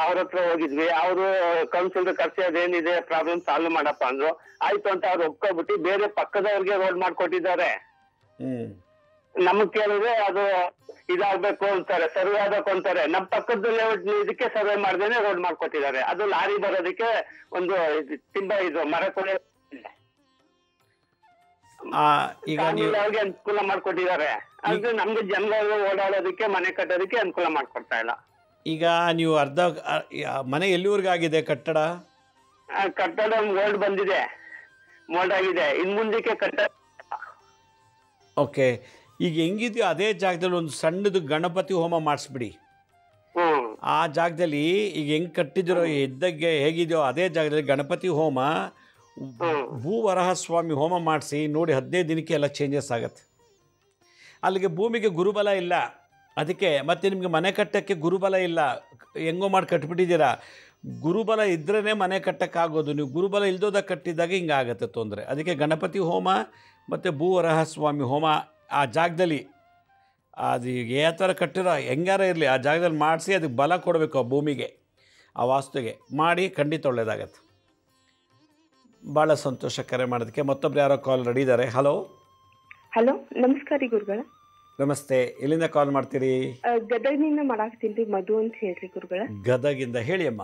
ಅವ್ರ ಹತ್ರ ಹೋಗಿದ್ವಿ. ಅವರು ಕೌನ್ಸಿಲರ್ ಕರ್ಸಿ ಅದೇನಿದೆ ಪ್ರಾಬ್ಲಮ್ ಸಾಲ್ವ್ ಮಾಡಪ್ಪ ಅಂದ್ರು. ಆಯ್ತು ಅಂತ ಅವ್ರು ಒಪ್ಕೊಬಿಟ್ಟು ಬೇರೆ ಪಕ್ಕದವ್ರಿಗೆ ರೋಡ್ ಮಾಡ್ಕೊಟ್ಟಿದ್ದಾರೆ. ನಮಗ್ ಕೇಳಿದ್ರೆ ಅದು ಇದಾಗ್ಬೇಕು ಅಂತಾರೆ, ಸರ್ವೆ ಆಗ್ಬೇಕು ಅಂತಾರೆ. ನಮ್ ಪಕ್ಕದ ಲೇಔಟ್ ಇದಕ್ಕೆ ಸರ್ವೆ ಮಾಡ್ದೇನೆ ರೋಡ್ ಮಾಡ್ಕೊಟ್ಟಿದ್ದಾರೆ. ಅದು ಲಾರಿ ಬರೋದಕ್ಕೆ ಒಂದು ತುಂಬಾ ಇದು ಮರ ಕೊಳೆ ಅವ್ರಿಗೆ ಅನುಕೂಲ ಮಾಡ್ಕೊಟ್ಟಿದ್ದಾರೆ. ಅಂದ್ರೆ ನಮ್ಗೆ ಜನಗಳು ಓಡಾಡೋದಕ್ಕೆ ಮನೆ ಕಟ್ಟೋದಕ್ಕೆ ಅನುಕೂಲ ಮಾಡ್ಕೊಡ್ತಾ ಇಲ್ಲ.
ಈಗ ನೀವು ಅರ್ಧ ಮನೆ ಎಲ್ಲಿವರೆಗೂ ಆಗಿದೆ ಕಟ್ಟಡ?
ಕಟ್ಟಡ ಮೋಲ್ಡ್ ಬಂದಿದೆ, ಮೋಲ್ಡ್ ಆಗಿದೆ. ಇನ್ ಮುಂದಕ್ಕೆ ಕಟ್ಟಡ.
ಓಕೆ, ಈಗ ಹೆಂಗಿದೆಯೋ ಅದೇ ಜಾಗದಲ್ಲಿ ಒಂದು ಸಣ್ಣದು ಗಣಪತಿ ಹೋಮ ಮಾಡಿಸ್ಬಿಡಿ. ಆ ಜಾಗದಲ್ಲಿ ಈಗ ಹೆಂಗ್ ಕಟ್ಟಿದಿರೋ ಇದ್ದಕ್ಕೆ ಹೇಗಿದೆಯೋ ಅದೇ ಜಾಗದಲ್ಲಿ ಗಣಪತಿ ಹೋಮ, ಭೂವರಹ ಸ್ವಾಮಿ ಹೋಮ ಮಾಡಿಸಿ ನೋಡಿ. 15 ದಿನಕ್ಕೆ ಎಲ್ಲ ಚೇಂಜಸ್ ಆಗುತ್ತೆ. ಅಲ್ಲಿಗೆ ಭೂಮಿಗೆ ಗುರುಬಲ ಇಲ್ಲ, ಅದಕ್ಕೆ ಮತ್ತೆ ನಿಮಗೆ ಮನೆ ಕಟ್ಟೋಕ್ಕೆ ಗುರುಬಲ ಇಲ್ಲ. ಹೆಂಗೋ ಮಾಡಿ ಕಟ್ಬಿಟ್ಟಿದ್ದೀರಾ. ಗುರುಬಲ ಇದ್ರೇ ಮನೆ ಕಟ್ಟೋಕ್ಕಾಗೋದು. ನೀವು ಗುರುಬಲ ಇಲ್ದೋದಾಗ ಕಟ್ಟಿದಾಗ ಹಿಂಗಾಗತ್ತೆ ತೊಂದರೆ. ಅದಕ್ಕೆ ಗಣಪತಿ ಹೋಮ ಮತ್ತು ಭೂವರಹ ಸ್ವಾಮಿ ಹೋಮ ಆ ಜಾಗದಲ್ಲಿ, ಅದು ಈಗ ಯಾವ ಥರ ಕಟ್ಟಿರೋ ಹೆಂಗಾರ ಇರಲಿ ಆ ಜಾಗದಲ್ಲಿ ಮಾಡಿಸಿ ಅದಕ್ಕೆ ಬಲ ಕೊಡಬೇಕು. ಆ ಭೂಮಿಗೆ, ಆ ವಾಸ್ತುಗೆ ಮಾಡಿ, ಖಂಡಿತ ಒಳ್ಳೆಯದಾಗತ್ತೆ. ಭಾಳ ಸಂತೋಷ ಕರೆ ಮಾಡೋದಕ್ಕೆ. ಮತ್ತೊಬ್ರು ಯಾರೋ ಕಾಲ್ ರೆಡಿ ಇದ್ದಾರೆ. ಹಲೋ
ಹಲೋ, ನಮಸ್ಕಾರ ರೀ ಗುರುಗಳ.
ನಮಸ್ತೆ, ಎಲ್ಲಿಂದ ಕಾಲ್ ಮಾಡ್ತೀರಿ?
ಗದಗಿನಿಂದ ಮಾಡಾಕತ್ತೀನಿ, ಮಧು ಅಂತ ಹೇಳ್ರಿ ಗುರುಗಳ.
ಗದಗಿಂದ ಹೇಳಿ ಅಮ್ಮ.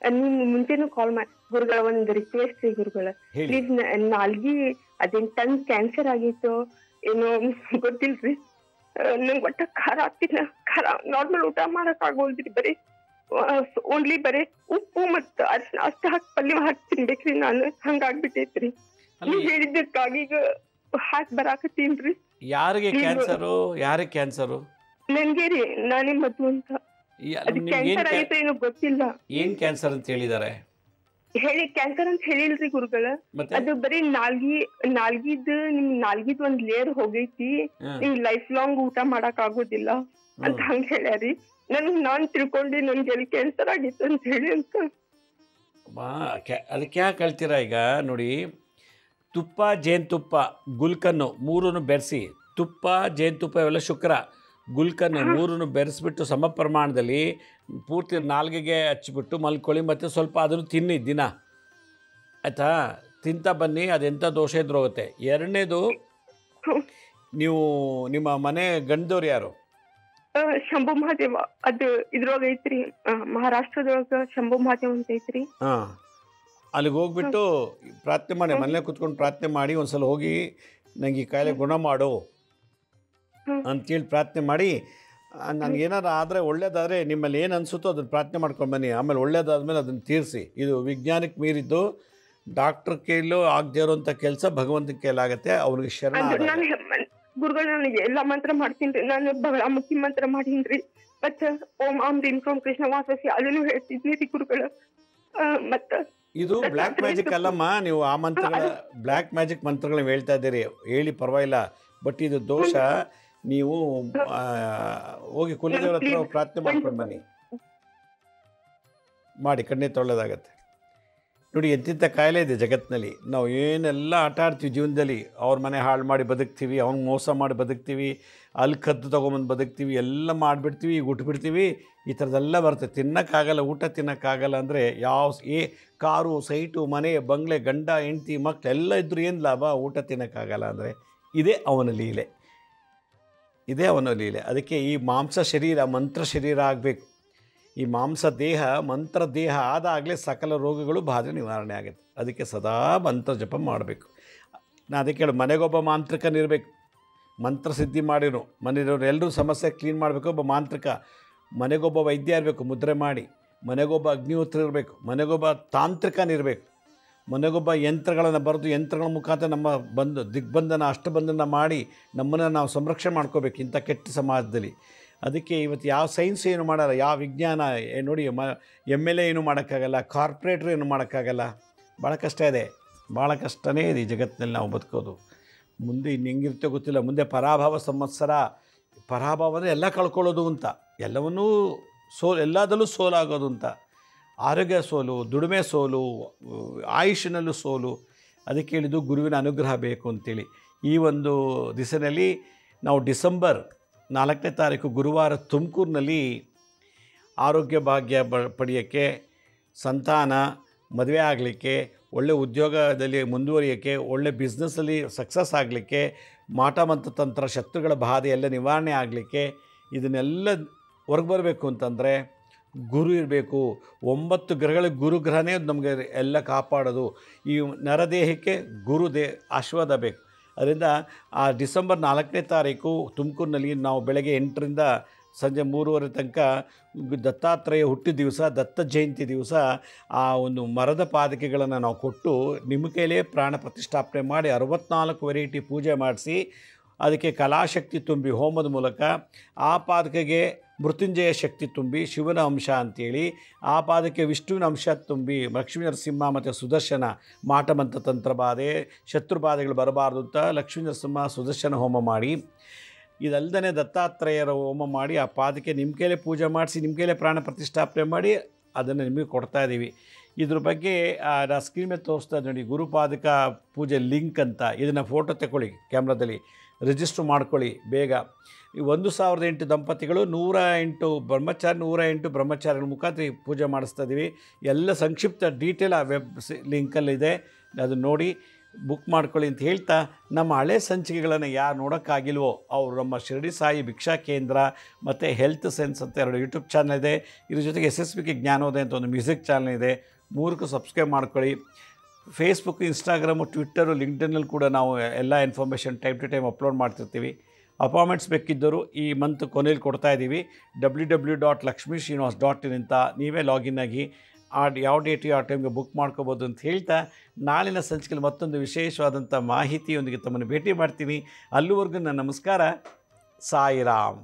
ನಿಮ್ ಮುಂಚೆನೂ ಕಾಲ್ ಮಾಡಿ ಗುರುಗಳ, ಒಂದು ರಿಕ್ವೆಸ್ಟ್ ರೀ ಗುರುಗಳ. ಪ್ಲೀಸ್, ನಾಲ್ಗಿ ಅದೇನ್ ಟನ್ ಕ್ಯಾನ್ಸರ್ ಆಗಿತ್ತು ಏನೋ ಗೊತ್ತಿಲ್ರಿ. ನಂಗೆ ಒಟ್ಟ ಖಾರ ಆಗ್ತಿಲ್ಲ, ಖಾರ ನಾರ್ಮಲ್ ಊಟ ಮಾಡಕ್ ಆಗೋಲ್ದ್ರಿ. ಬರೀ ಓನ್ಲಿ ಬರೀ ಉಪ್ಪು ಮತ್ತ ಅರ್ಶಿನ ಅಷ್ಟ ಹಾಕಿ ಪಲ್ಯ ಹಾಕಿ ತಿನ್ಬೇಕ್ರಿ ನಾನು. ಹಂಗಾಗ್ಬಿಟ್ಟೈತ್ರಿ. ನೀವ್ ಹೇಳಿದ್ದಕ್ಕಾಗಿ ಈಗ ಹಾಕಿ ಬರಾಕತ್ತೀನ್ರಿ.
ಯಾರಿಗೆ ಕ್ಯಾನ್ಸರು? ಯಾರಿಗೆ ಕ್ಯಾನ್ಸರು?
ನನ್ಗೆ ರೀ, ನಾನೇ ಮಧು ಅಂತ. ಕ್ಯಾನ್ಸರ್ ಆಗಿತ್ತು ಏನೋ ಗೊತ್ತಿಲ್ಲ.
ಏನ್ ಕ್ಯಾನ್ಸರ್ ಅಂತ ಹೇಳಿದಾರೆ?
ಹೇಳಿ ಕ್ಯಾನ್ಸರ್ ಅಂತ ಹೇಳಿಲ್ರಿ ಗುರುಗಳ. ಅದು ಬರೀ ನಾಲ್ಗಿದ್ ನಿಮ್ ನಾಲ್ಗಿದ್ ಒಂದ್ ಲೇಯರ್ ಹೋಗೈತಿ, ನಿಮ್ ಲೈಫ್ ಲಾಂಗ್ ಊಟ ಮಾಡಕ್ ಆಗೋದಿಲ್ಲ ಅಂತ ಹಂಗ ಹೇಳ್ಯಾರಿ. ನಾನ್ ತಿಳ್ಕೊಂಡಿ ನನ್ಗೆ ಎಲ್ಲಿ ಕ್ಯಾನ್ಸರ್ ಆಗಿತ್ತು ಅಂತ ಹೇಳಿ ಅಂತ.
ಅದಕ್ಕೆ ಯಾಕೆ ಹೇಳ್ತೀರಾ? ಈಗ ನೋಡಿ, ತುಪ್ಪ, ಜೇನುತುಪ್ಪ, ಗುಲ್ಕನ್ನು 3 ಬೆರೆಸಿ, ತುಪ್ಪ, ಜೇನುತುಪ್ಪ ಇವೆಲ್ಲ ಶುಕ್ರ, ಗುಲ್ಕನ್ನು 3 ಬೆರೆಸ್ಬಿಟ್ಟು ಸಮ ಪ್ರಮಾಣದಲ್ಲಿ ಪೂರ್ತಿ ನಾಲ್ಗೆಗೆ ಹಚ್ಚಿಬಿಟ್ಟು ಮಲ್ಕೊಳ್ಳಿ. ಮತ್ತು ಸ್ವಲ್ಪ ಅದನ್ನು ತಿನ್ನಿ ದಿನ, ಆಯಿತಾ? ತಿಂತ ಬನ್ನಿ, ಅದೆಂಥ ದೋಷ ಇದ್ರೂ ಹೋಗುತ್ತೆ. ಎರಡನೇದು, ನೀವು ನಿಮ್ಮ ಮನೆ ಗಂಡದವ್ರು ಯಾರು?
ಶಂಭು ಮಹಾದೇವ ಅದು ಇದ್ರೊಳಗ ಐತ್ರಿ, ಮಹಾರಾಷ್ಟ್ರದೊಳಗ ಶಂಭು ಮಹಾದೇವ್ ಅಂತ ಐತ್ರಿ.
ಹಾಂ, ಅಲ್ಲಿಗೆ ಹೋಗ್ಬಿಟ್ಟು ಪ್ರಾರ್ಥನೆ ಮಾಡಿ, ಮನೇಲೆ ಕೂತ್ಕೊಂಡು ಪ್ರಾರ್ಥನೆ ಮಾಡಿ ಒಂದ್ಸಲ ಹೋಗಿ ನಂಗೆ ಈ ಕಾಯಿಲೆ ಗುಣ ಮಾಡು ಅಂತೇಳಿ ಪ್ರಾರ್ಥನೆ ಮಾಡಿ, ನನಗೇನಾರು ಆದರೆ ಒಳ್ಳೇದಾದರೆ ನಿಮ್ಮಲ್ಲಿ ಏನು ಅನಿಸುತ್ತೋ ಅದನ್ನು ಪ್ರಾರ್ಥನೆ ಮಾಡ್ಕೊಂಡು ಬನ್ನಿ. ಆಮೇಲೆ ಒಳ್ಳೇದಾದ್ಮೇಲೆ ಅದನ್ನು ತೀರಿಸಿ. ಇದು ವಿಜ್ಞಾನಕ್ಕೆ ಮೀರಿದ್ದು, ಡಾಕ್ಟ್ರ್ ಕೈಲೂ ಆಗದೆ ಇರೋಂಥ ಕೆಲಸ ಭಗವಂತನ ಕೈಲಾಗತ್ತೆ. ಅವ್ರಿಗೆ ಶರಣ
ಗುರುಗಳು ನನಗೆ ಎಲ್ಲ ಮಂತ್ರ ಮಾಡ್ತೀನಿ. ನಾನು ಬಗಳಾಮುಖಿ ಮಂತ್ರ ಮಾಡೀನ್ರಿ, ಮತ್ತೆ ಓಂ ಆಂ ರೀಂ ಕ್ರೋಂ ಕೃಷ್ಣ ವಾಸಸಿ ಅದನ್ನು ಹೇಳ್ತಿದ್ನಿ ರೀ ಗುರುಗಳು. ಮತ್ತೆ
ಇದು ಬ್ಲ್ಯಾಕ್ ಮ್ಯಾಜಿಕ್ ಅಲ್ಲಮ್ಮ, ನೀವು ಆ ಮಂತ್ರಗಳ ಬ್ಲ್ಯಾಕ್ ಮ್ಯಾಜಿಕ್ ಮಂತ್ರಗಳನ್ನ ಹೇಳ್ತಾ ಇದ್ದೀರಿ, ಹೇಳಿ ಪರವಾಗಿಲ್ಲ. ಬಟ್ ಇದು ದೋಷ. ನೀವು ಹೋಗಿ ಕುಲದೇವರ ಹತ್ರ ಪ್ರಾರ್ಥನೆ ಮಾಡ್ಕೊಂಡು ಬನ್ನಿ, ಮಾಡಿ, ಖಂಡಿತ ಒಳ್ಳೆಯದಾಗತ್ತೆ. ನೋಡಿ, ಎಂತಿಂಥ ಕಾಯಿಲೆ ಇದೆ ಜಗತ್ತಿನಲ್ಲಿ. ನಾವು ಏನೆಲ್ಲ ಆಟ ಆಡ್ತೀವಿ ಜೀವನದಲ್ಲಿ. ಅವ್ರ ಮನೆ ಹಾಳು ಮಾಡಿ ಬದುಕ್ತೀವಿ, ಅವ್ನಿಗೆ ಮೋಸ ಮಾಡಿ ಬದುಕ್ತೀವಿ, ಅಲ್ಲಿ ಕದ್ದು ತೊಗೊಂಬಂದು ಬದುಕ್ತೀವಿ, ಎಲ್ಲ ಮಾಡಿಬಿಡ್ತೀವಿ, ಈಗ ಉಟ್ಬಿಡ್ತೀವಿ. ಈ ಥರದ್ದೆಲ್ಲ ಬರುತ್ತೆ. ತಿನ್ನೋಕ್ಕಾಗಲ್ಲ, ಊಟ ತಿನ್ನೋಕ್ಕಾಗಲ್ಲ ಅಂದರೆ ಕಾರು, ಸೈಟು, ಮನೆ, ಬಂಗ್ಲೆ, ಗಂಡ, ಹೆಂಡ್ತಿ, ಮಕ್ಕಳು ಎಲ್ಲ ಇದ್ದರೂ ಏನು ಲಾಭ? ಊಟ ತಿನ್ನೋಕ್ಕಾಗಲ್ಲ ಅಂದರೆ ಇದೇ ಅವನ ಲೀಲೆ, ಇದೇ ಅವನ ಲೀಲೆ. ಅದಕ್ಕೆ ಈ ಮಾಂಸ ಶರೀರ ಮಂತ್ರ ಶರೀರ ಆಗಬೇಕು. ಈ ಮಾಂಸ ದೇಹ ಮಂತ್ರ ದೇಹ ಆದಾಗಲೇ ಸಕಲ ರೋಗಗಳು ಬಾಧೆ ನಿವಾರಣೆ ಆಗುತ್ತೆ. ಅದಕ್ಕೆ ಸದಾ ಮಂತ್ರ ಜಪ ಮಾಡಬೇಕು. ನಾನು ಅದಕ್ಕೆ ಹೇಳಿ, ಮನೆಗೊಬ್ಬ ಮಾಂತ್ರಿಕನಿರಬೇಕು, ಮಂತ್ರ ಸಿದ್ಧಿ ಮಾಡಿರೋ ಮನೆಯವರು ಎಲ್ಲರೂ ಸಮಸ್ಯೆ ಕ್ಲೀನ್ ಮಾಡಬೇಕು. ಒಬ್ಬ ಮಾಂತ್ರಿಕ, ಮನೆಗೊಬ್ಬ ವೈದ್ಯ ಇರಬೇಕು ಮುದ್ರೆ ಮಾಡಿ, ಮನೆಗೊಬ್ಬ ಅಗ್ನಿಹೋತ್ರ ಇರಬೇಕು, ಮನೆಗೊಬ್ಬ ತಾಂತ್ರಿಕನಿರಬೇಕು, ಮನೆಗೊಬ್ಬ ಯಂತ್ರಗಳನ್ನು ಬರೆದು ಯಂತ್ರಗಳ ಮುಖಾಂತರ ನಮ್ಮ ದಿಗ್ಬಂಧನ ಅಷ್ಟಬಂಧನ ಮಾಡಿ ನಮ್ಮನ್ನು ನಾವು ಸಂರಕ್ಷಣೆ ಮಾಡ್ಕೋಬೇಕು ಇಂಥ ಕೆಟ್ಟ ಸಮಾಜದಲ್ಲಿ. ಅದಕ್ಕೆ ಇವತ್ತು ಯಾವ ಸೈನ್ಸ್ ಏನು ಮಾಡಲ್ಲ, ಯಾವ ವಿಜ್ಞಾನ ನೋಡಿ, MLA ಏನು ಮಾಡೋಕ್ಕಾಗಲ್ಲ, ಕಾರ್ಪೊರೇಟ್ರು ಏನು ಮಾಡೋಕ್ಕಾಗಲ್ಲ. ಭಾಳ ಕಷ್ಟ ಇದೆ, ಭಾಳ ಕಷ್ಟನೇ ಇದೆ ಈ ಜಗತ್ತಿನಲ್ಲಿ ನಾವು ಬದುಕೋದು. ಮುಂದೆ ಇನ್ನು ಹೆಂಗಿರ್ತೋ ಗೊತ್ತಿಲ್ಲ. ಮುಂದೆ ಪರಾಭವ ಸಂವತ್ಸರ. ಪರಾಭವ ಅಂದರೆ ಎಲ್ಲ ಕಳ್ಕೊಳ್ಳೋದು ಅಂತ, ಎಲ್ಲವನ್ನೂ ಎಲ್ಲದರಲ್ಲೂ ಸೋಲಾಗೋದು ಅಂತ. ಆರೋಗ್ಯ ಸೋಲು, ದುಡಿಮೆ ಸೋಲು, ಆಯುಷ್ಯನಲ್ಲೂ ಸೋಲು. ಅದಕ್ಕೆ ಹೇಳಿದ್ದು ಗುರುವಿನ ಅನುಗ್ರಹ ಬೇಕು ಅಂತೇಳಿ. ಈ ಒಂದು ದಿಸೆಯಲ್ಲಿ ನಾವು ಡಿಸೆಂಬರ್ 4ನೇ ತಾರೀಕು ಗುರುವಾರ ತುಮಕೂರಿನಲ್ಲಿ ಆರೋಗ್ಯ ಭಾಗ್ಯ ಪಡೆಯೋಕ್ಕೆ, ಸಂತಾನ, ಮದುವೆ ಆಗಲಿಕ್ಕೆ, ಒಳ್ಳೆ ಉದ್ಯೋಗದಲ್ಲಿ ಮುಂದುವರಿಯೋಕ್ಕೆ, ಒಳ್ಳೆ ಬಿಸ್ನೆಸ್ಸಲ್ಲಿ ಸಕ್ಸಸ್ ಆಗಲಿಕ್ಕೆ, ಮಾಟ ಮಂತ್ರ ತಂತ್ರ ಶತ್ರುಗಳ ಬಾಧೆ ಎಲ್ಲ ನಿವಾರಣೆ ಆಗಲಿಕ್ಕೆ, ಇದನ್ನೆಲ್ಲ ಹೊರಗೆ ಬರಬೇಕು ಅಂತಂದರೆ ಗುರು ಇರಬೇಕು. 9 ಗ್ರಹಗಳಿಗೆ ಗುರುಗ್ರಹನೇ ನಮಗೆ ಎಲ್ಲ ಕಾಪಾಡೋದು. ಈ ನರದೇಹಕ್ಕೆ ಆಶೀರ್ವಾದ ಬೇಕು. ಅದರಿಂದ ಆ ಡಿಸೆಂಬರ್ 4ನೇ ತಾರೀಕು ತುಮಕೂರಿನಲ್ಲಿ ನಾವು ಬೆಳಗ್ಗೆ 8ರಿಂದ ಸಂಜೆ 3:30 ತನಕ ದತ್ತಾತ್ರೇಯ ಹುಟ್ಟಿದ ದಿವಸ, ದತ್ತ ಜಯಂತಿ ದಿವಸ ಆ ಒಂದು ಮರದ ಪಾದಕೆಗಳನ್ನು ನಾವು ಕೊಟ್ಟು ನಿಮ್ಮ ಕೈಲೇ ಪ್ರಾಣ ಪ್ರತಿಷ್ಠಾಪನೆ ಮಾಡಿ 64 ವೆರೈಟಿ ಪೂಜೆ ಮಾಡಿಸಿ ಅದಕ್ಕೆ ಕಲಾಶಕ್ತಿ ತುಂಬಿ ಹೋಮದ ಮೂಲಕ ಆ ಪಾದಕೆಗೆ ಮೃತ್ಯುಂಜಯ ಶಕ್ತಿ ತುಂಬಿ ಶಿವನ ಅಂಶ ಅಂಥೇಳಿ, ಆ ಪಾದಕ್ಕೆ ವಿಷ್ಣುವಿನ ಅಂಶ ತುಂಬಿ ಲಕ್ಷ್ಮೀ ನರಸಿಂಹ ಮತ್ತು ಸುದರ್ಶನ ಮಾಟಮಂತ್ರ ತಂತ್ರಬಾಧೆ ಶತ್ರುಬಾಧೆಗಳು ಬರಬಾರ್ದು ಅಂತ ಲಕ್ಷ್ಮೀ ನರಸಿಂಹ ಸುದರ್ಶನ ಹೋಮ ಮಾಡಿ, ಇದಲ್ಲದೆ ದತ್ತಾತ್ರೇಯರ ಹೋಮ ಮಾಡಿ ಆ ಪಾದಕ್ಕೆ ನಿಮ್ಮ ಕೈಲೇ ಪೂಜೆ ಮಾಡಿಸಿ ನಿಮ್ಮ ಕೈಲೇ ಪ್ರಾಣ ಪ್ರತಿಷ್ಠಾಪನೆ ಮಾಡಿ ಅದನ್ನು ನಿಮಗೆ ಕೊಡ್ತಾಯಿದ್ದೀವಿ. ಇದ್ರ ಬಗ್ಗೆ ನಾ ಸ್ಕ್ರೀನ್ ಮೇಲೆ ತೋರಿಸ್ತಾ ನೋಡಿ, ಗುರುಪಾದಕ ಪೂಜೆ ಲಿಂಕ್ ಅಂತ. ಇದನ್ನು ಫೋಟೋ ತಗೊಳ್ಳಿ, ಕ್ಯಾಮ್ರಾದಲ್ಲಿ ರಿಜಿಸ್ಟ್ರ್ ಮಾಡ್ಕೊಳ್ಳಿ ಬೇಗ. ಈ 1008 ದಂಪತಿಗಳು 108 ಬ್ರಹ್ಮಚಾರಿ 108 ಬ್ರಹ್ಮಚಾರಿಗಳ ಮುಖಾಂತರ ಪೂಜೆ ಮಾಡಿಸ್ತಾ ಇದ್ದೀವಿ. ಎಲ್ಲ ಸಂಕ್ಷಿಪ್ತ ಡೀಟೇಲ್ ಆ ವೆಬ್ ಲಿಂಕಲ್ಲಿದೆ, ಅದನ್ನು ನೋಡಿ ಬುಕ್ ಮಾಡ್ಕೊಳ್ಳಿ ಅಂತ ಹೇಳ್ತಾ, ನಮ್ಮ ಹಳೆ ಸಂಚಿಕೆಗಳನ್ನು ಯಾರು ನೋಡೋಕ್ಕಾಗಿಲ್ವೋ ಅವರು ನಮ್ಮ ಶಿರಡಿ ಸಾಯಿ ಭಿಕ್ಷಾ ಕೇಂದ್ರ ಮತ್ತು ಹೆಲ್ತ್ ಸೆನ್ಸ್ ಅಂತ 2 ಯೂಟ್ಯೂಬ್ ಚಾನಲ್ ಇದೆ. ಇದ್ರ ಜೊತೆಗೆ SSBK ಜ್ಞಾನೋದಯ ಅಂತ ಒಂದು ಮ್ಯೂಸಿಕ್ ಚಾನಲ್ ಇದೆ. 3ಕ್ಕೂ ಸಬ್ಸ್ಕ್ರೈಬ್ ಮಾಡ್ಕೊಳ್ಳಿ. ಫೇಸ್ಬುಕ್, ಇನ್ಸ್ಟಾಗ್ರಾಮು, ಟ್ವಿಟ್ಟರು, ಲಿಂಕ್ಡ್ಇನ್ನಲ್ಲಿ ಕೂಡ ನಾವು ಎಲ್ಲ information time to time upload ಮಾಡ್ತಿರ್ತೀವಿ. ಅಪಾಯಿಂಟ್ಮೆಂಟ್ಸ್ ಬೇಕಿದ್ದರು ಈ ಮಂತ್ ಕೊನೆಯಲ್ಲಿ ಕೊಡ್ತಾಯಿದ್ದೀವಿ. www.lakshmisrinivas.in ಅಂತ ನೀವೇ ಲಾಗಿನ್ ಆಗಿ ಯಾವ ಡೇಟು ಯಾವ ಟೈಮ್ಗೆ ಬುಕ್ ಮಾಡ್ಕೋಬೋದು ಅಂತ ಹೇಳ್ತಾ, ನಾಳಿನ ಸಂಚಿಕೆಯಲ್ಲಿ ಮತ್ತೊಂದು ವಿಶೇಷವಾದಂಥ ಮಾಹಿತಿಯೊಂದಿಗೆ ತಮ್ಮನ್ನು ಭೇಟಿ ಮಾಡ್ತೀನಿ. ಅಲ್ಲಿವರೆಗೂ ನನ್ನ ನಮಸ್ಕಾರ. ಸಾಯಿರಾಮ್.